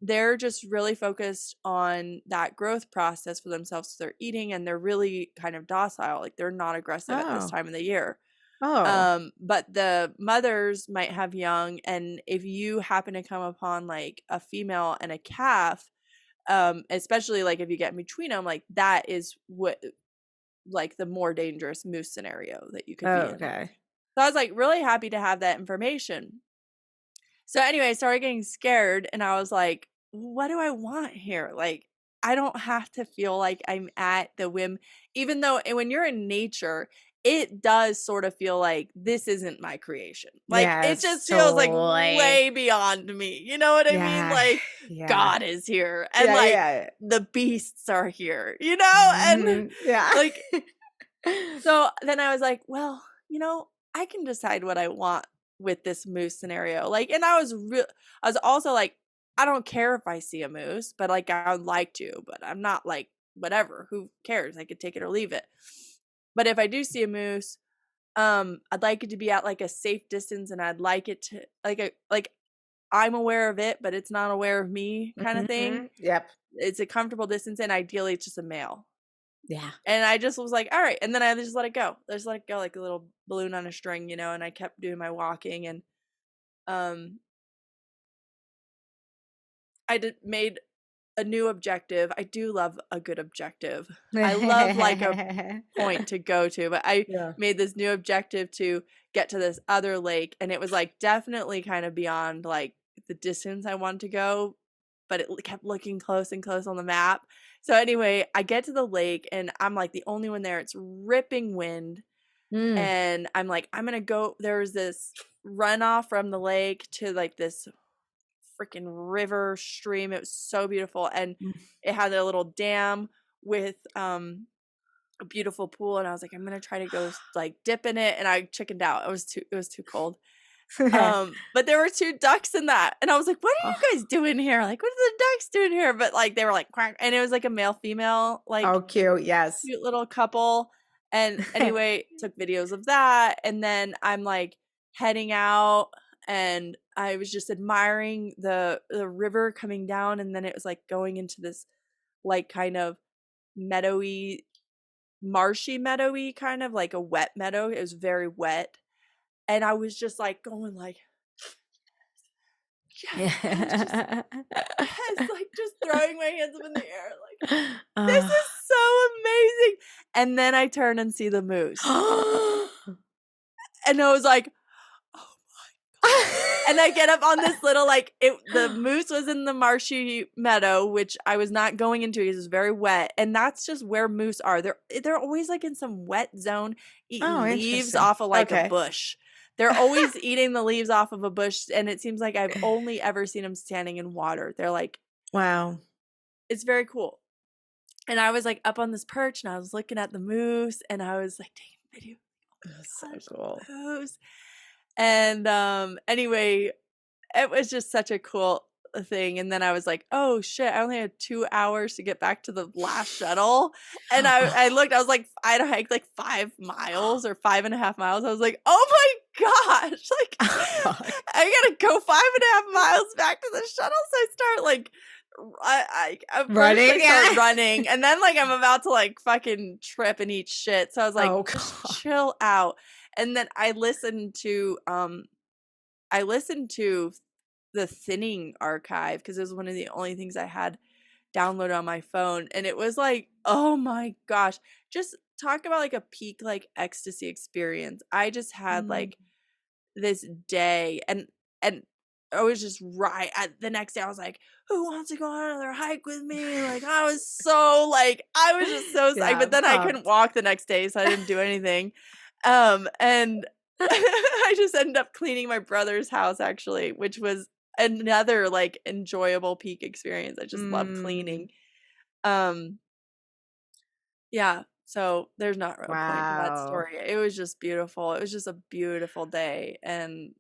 they're just really focused on that growth process for themselves. So they're eating, and they're really kind of docile, like they're not aggressive at this Oh. time of the year. Oh. But the mothers might have young, and if you happen to come upon like a female and a calf, especially like if you get in between them, like that is what, like, the more dangerous moose scenario that you could be in. Okay. So I was like really happy to have that information. So anyway, I started getting scared, and I was like, what do I want here? Like, I don't have to feel like I'm at the whim, even though when you're in nature, it does sort of feel like this isn't my creation. Like, it Yes, just feels like totally. way beyond me. You know what I mean? Yeah. Like, Yeah. God is here, and Yeah, like yeah. the beasts are here, you know? And Mhm. Yeah. like, so then I was like, well, you know, I can decide what I want with this moose scenario. Like, and I was also like, I don't care if I see a moose, but like I would like to, but I'm not like, whatever, who cares? I could take it or leave it. But if I do see a moose, I'd like it to be at like a safe distance, and I'd like it to like I'm aware of it, but it's not aware of me kind of thing. Mhm. Yep. It's a comfortable distance, and ideally it's just a male. Yeah. And I just was like, all right. And then I just let it go. I just let it go like a little balloon on a string, you know, and I kept doing my walking. And I made a new objective. I do love a good objective. I love like a point to go to, but I Yeah. made this new objective to get to this other lake, and it was like definitely kind of beyond like the distance I wanted to go, but it kept looking close and close on the map. So anyway, I get to the lake and I'm like the only one there. It's ripping wind, Mm. and I'm like, I'm gonna go. There's this runoff from the lake to like this freaking river stream. It was so beautiful, and Mm. it had a little dam with a beautiful pool, and I was like, I'm gonna try to go like dip in it, and I chickened out. It was too cold. But there were two ducks in that, and I was like, what are Oh. you guys doing here? Like, what are the ducks doing here? But like they were like quack, and it was like a male female like Oh, cute. Yes. cute little couple. And anyway, took videos of that, and then I'm like heading out, and I was just admiring the river coming down, and then it was like going into this like kind of meadowy, marshy meadowy, kind of like a wet meadow. It was very wet, and I was just like going like, yes, I was just yes, like just throwing my hands up in the air like, this is so amazing. And then I turn and see the moose, and I was like, and I get up on this little like the moose was in the marshy meadow, which I was not going into because it was very wet, and that's just where moose are. They're always like in some wet zone eating Oh, leaves interesting. off of like a Okay. bush. They're always eating the leaves off of a bush, and it seems like I've only ever seen them standing in water. They're like, Wow. it's very cool. And I was like up on this perch, and I was looking at the moose, and I was like taking video. That's so cool. Moose. And anyway, it was just such a cool thing. And then I was like, oh shit, I only had 2 hours to get back to the last shuttle. And I looked, I was like, I had to hike like 5 miles or 5.5 miles. I was like, oh my gosh, like I gotta go 5.5 miles back to the shuttle. So I start like Running, start running, and then like I'm about to like fucking trip and eat shit. So I was like, Oh, just God. chill out. And then I listened to the thinning archive because it was one of the only things I had downloaded on my phone, and it was like, oh my gosh, just talk about like a peak like ecstasy experience. I just had like this day, and I was just right at the next day. I was like, who wants to go on another hike with me? Like I was so like I was just so psyched, but then I couldn't walk the next day, so I didn't do anything. And I just ended up cleaning my brother's house actually, which was another like enjoyable peak experience. I just love cleaning. Yeah, so there's not a point to that Wow. story. It was just beautiful. It was just a beautiful day, and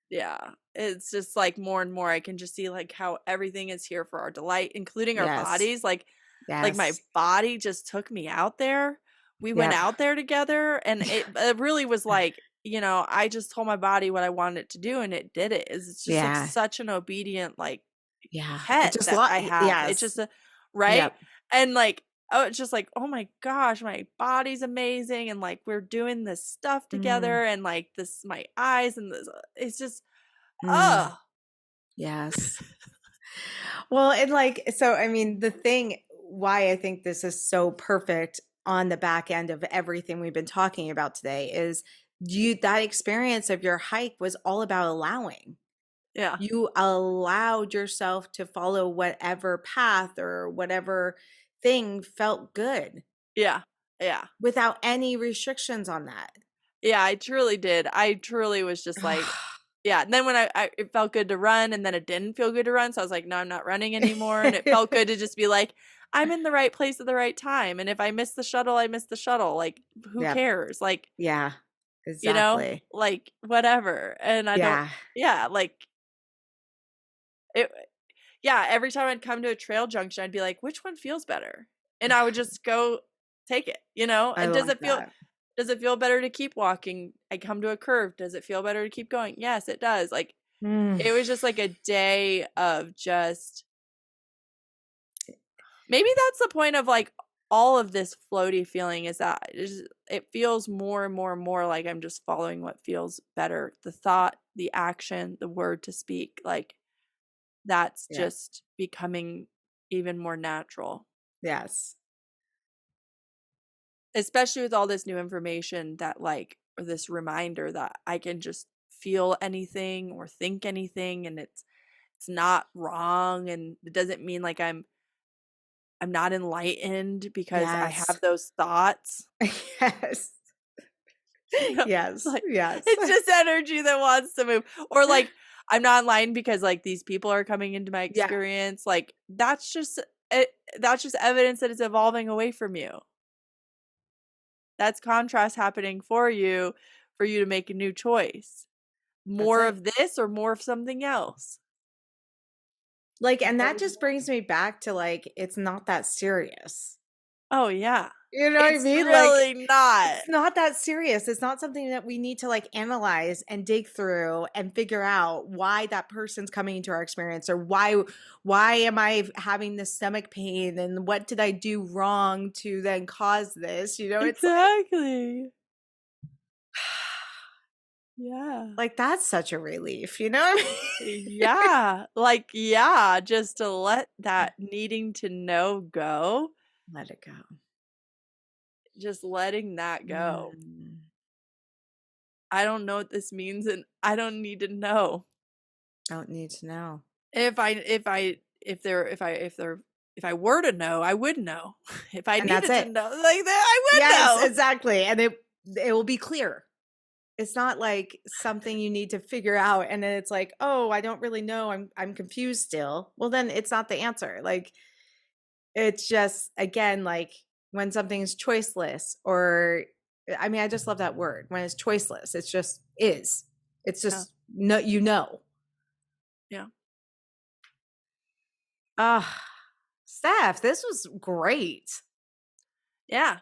yeah, it's just like more and more I can just see like how everything is here for our delight, including our Yes. bodies. Like my Yes. body just took me out there. We went Yep. out there together, and it really was like, you know, I just told my body what I wanted it to do, and it did it. It's just like Yeah. such an obedient like Yeah. pet Just that I have. It's yes. just a right. Yep. And like, oh, it's just like, oh my gosh, my body's amazing, and like we're doing this stuff together, and like this, my eyes, and this, it's just, oh, Yes. Well, and like, so I mean, the thing why I think this is so perfect on the back end of everything we've been talking about today is that experience of your hike was all about allowing. yeah, You allowed yourself to follow whatever path or whatever thing felt good yeah, yeah, without any restrictions on that. yeah. I truly did. I truly was just like, yeah. And then when it felt good to run, and then it didn't feel good to run, so I was like, no, I'm not running anymore. And it felt good to just be like, I'm in the right place at the right time, and if I miss the shuttle, I miss the shuttle. Like, who Yep. cares? Like, Yeah, you know, exactly. like whatever. And I don't, Yeah. yeah, like it. Yeah, every time I'd come to a trail junction, I'd be like, which one feels better? And I would just go take it, you know? I And love that. does it feel better to keep walking? I come to a curve. Does it feel better to keep going? Yes, it does. Like it was just like a day of just maybe that's the point of like all of this floaty feeling is that it feels more and more and more like I'm just following what feels better. The thought, the action, the word to speak, like that's Yeah. just becoming even more natural. Yes. Especially with all this new information that like, or this reminder that I can just feel anything or think anything and it's not wrong, and it doesn't mean like I'm not enlightened because I Yes. have those thoughts. Yes. You know, Yes. like Yes. it's just energy that wants to move. Or like I'm not enlightened because like these people are coming into my Yeah. experience. Like that's just evidence that it's evolving away from you. That's contrast happening for you to make a new choice. That's More it. of this or more of something else. Like, and that just brings me back to like, it's not that serious. Oh yeah. You know what I It's mean? Like, really not. it's not that serious. It's not something that we need to like analyze and dig through and figure out why that person's coming into our experience, or why am I having this stomach pain and what did I do wrong to then cause this? You know, it's Exactly. Yeah. like that's such a relief, you know what I mean? Yeah. Like, yeah, just to let that needing to know go. Let it go. Just letting that go. Mm, I don't know what this means and I don't need to know. don't need to know. If I were to know, I would know. If I And that's needed to it. know like that, I would Yes, know. exactly. And it will be clear. It's not like something you need to figure out and then it's like, "Oh, I don't really know. I'm confused still." Well, then it's not the answer. Like it's just again like when something's choiceless, or I mean, I just love that word. When it's choiceless, it's just is. It's Yeah. just no, you know. Yeah. Ah, Steph, this was great. Yeah.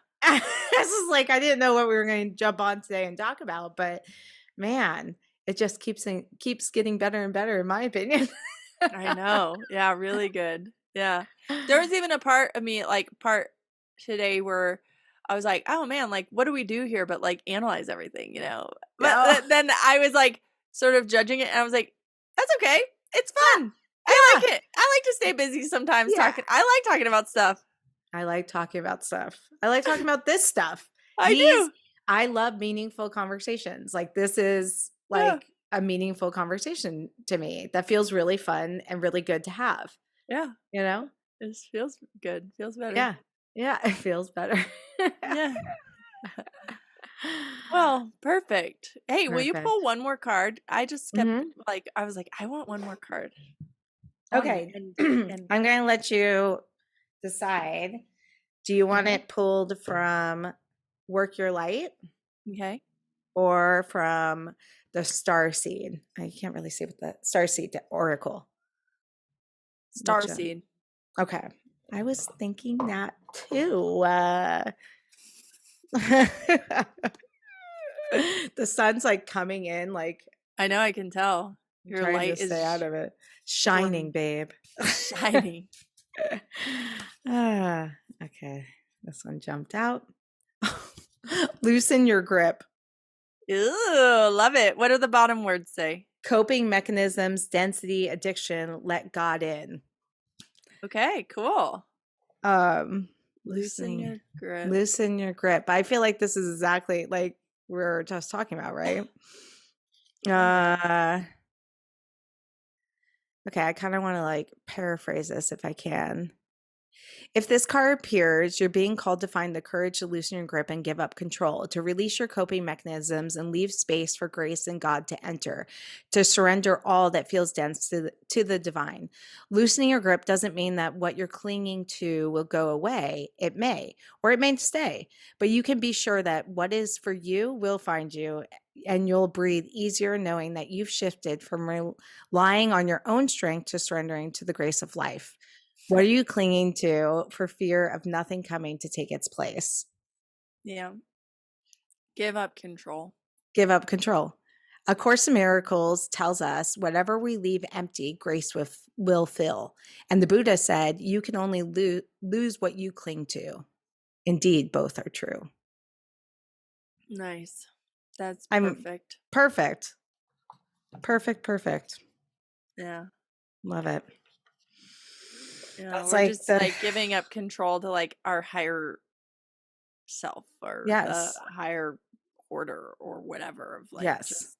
This is like I didn't know what we were going to jump on today and talk about, but man, it just keeps getting better and better in my opinion. I know. Yeah, really good. Yeah. There was even a part of me, like part today where I was like, oh man, like what do we do here but like analyze everything, you know? But Oh, then I was like sort of judging it and I was like, that's okay. It's fun. I yeah, like it. I like to stay busy sometimes yeah. talking. I like talking about stuff. I like talking about stuff. I like talking about this stuff. I do. I love meaningful conversations. Like this is Yeah. like a meaningful conversation to me that feels really fun and really good to have, Yeah. you know? It feels good. Feels better. Yeah. Yeah, it feels better. Yeah. Well, perfect. Hey, will you Perfect. pull one more card? I just kept Mhm. like I was like, I want one more card. Okay. And I'm going to let you decide. Do you want okay. it pulled from Work Your Light Okay. or from the Star Seed? I can't really see what the Star Seed Oracle. Which, Starseed. okay. I was thinking that too. The sun's like coming in, like I know, I can tell. I'm Your trying to light stay out is of it. Shining, babe. shining. Okay. This one jumped out. Loosen your grip. Ooh, love it. What do the bottom words say? Coping mechanisms, density, addiction, let God in. Okay, cool. Loosen Loosening, your grip. loosen your grip. I feel like this is exactly like we were just talking about, right? Okay, I kind of want to like paraphrase this if I can. If this card appears, you're being called to find the courage to loosen your grip and give up control, to release your coping mechanisms and leave space for grace and God to enter, to surrender all that feels dense to the divine. Loosening your grip doesn't mean that what you're clinging to will go away. It may, or it may stay, but you can be sure that what is for you will find you, and you'll breathe easier knowing that you've shifted from relying on your own strength to surrendering to the grace of life. What are you clinging to for fear of nothing coming to take its place? Yeah. Give up control. Give up control. A Course in Miracles tells us whatever we leave empty, grace will fill. And the Buddha said, you can only lose what you cling to. indeed both are true. Nice. That's I'm perfect. perfect. Perfect. Yeah. Love it. Yeah. That's We're like just the like giving up control to like our higher self or the yes. higher order or whatever of like Yes. just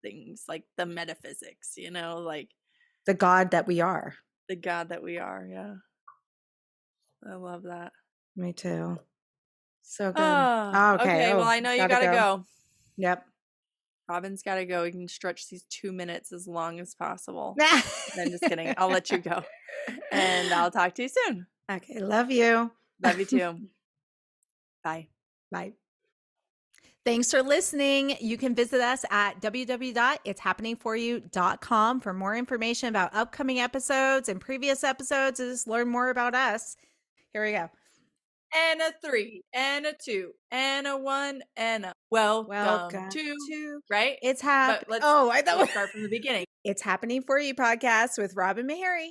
things like the metaphysics, like The God that we are. the God that we are. Yeah. I love that. Me too. So good. Oh, Oh, okay. okay. Well, Oh, I know you gotta go. Yep. Robin's gotta go. We can stretch these 2 minutes as long as possible. I'm just kidding. I'll let you go. And I'll talk to you soon. Okay. Love you. Love you too. Bye. Bye. Thanks for listening. You can visit us at www.itshappeningforyou.com for more information about upcoming episodes and previous episodes, and just learn more about us. Here we go. And a 3, and a 2, and a 1, and a welcome to, right? It's But let's start from the beginning. It's Happening For You podcast with Robin Meharry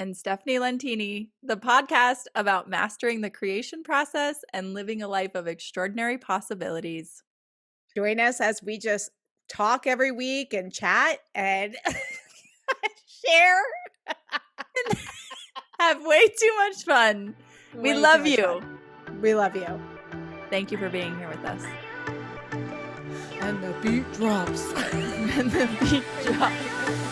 and Stephanie Lentini, the podcast about mastering the creation process and living a life of extraordinary possibilities. Join us as we just talk every week and chat and share. Have way too much fun. We love you. We love you. Thank you for being here with us. And the beat drops. And the beat drops.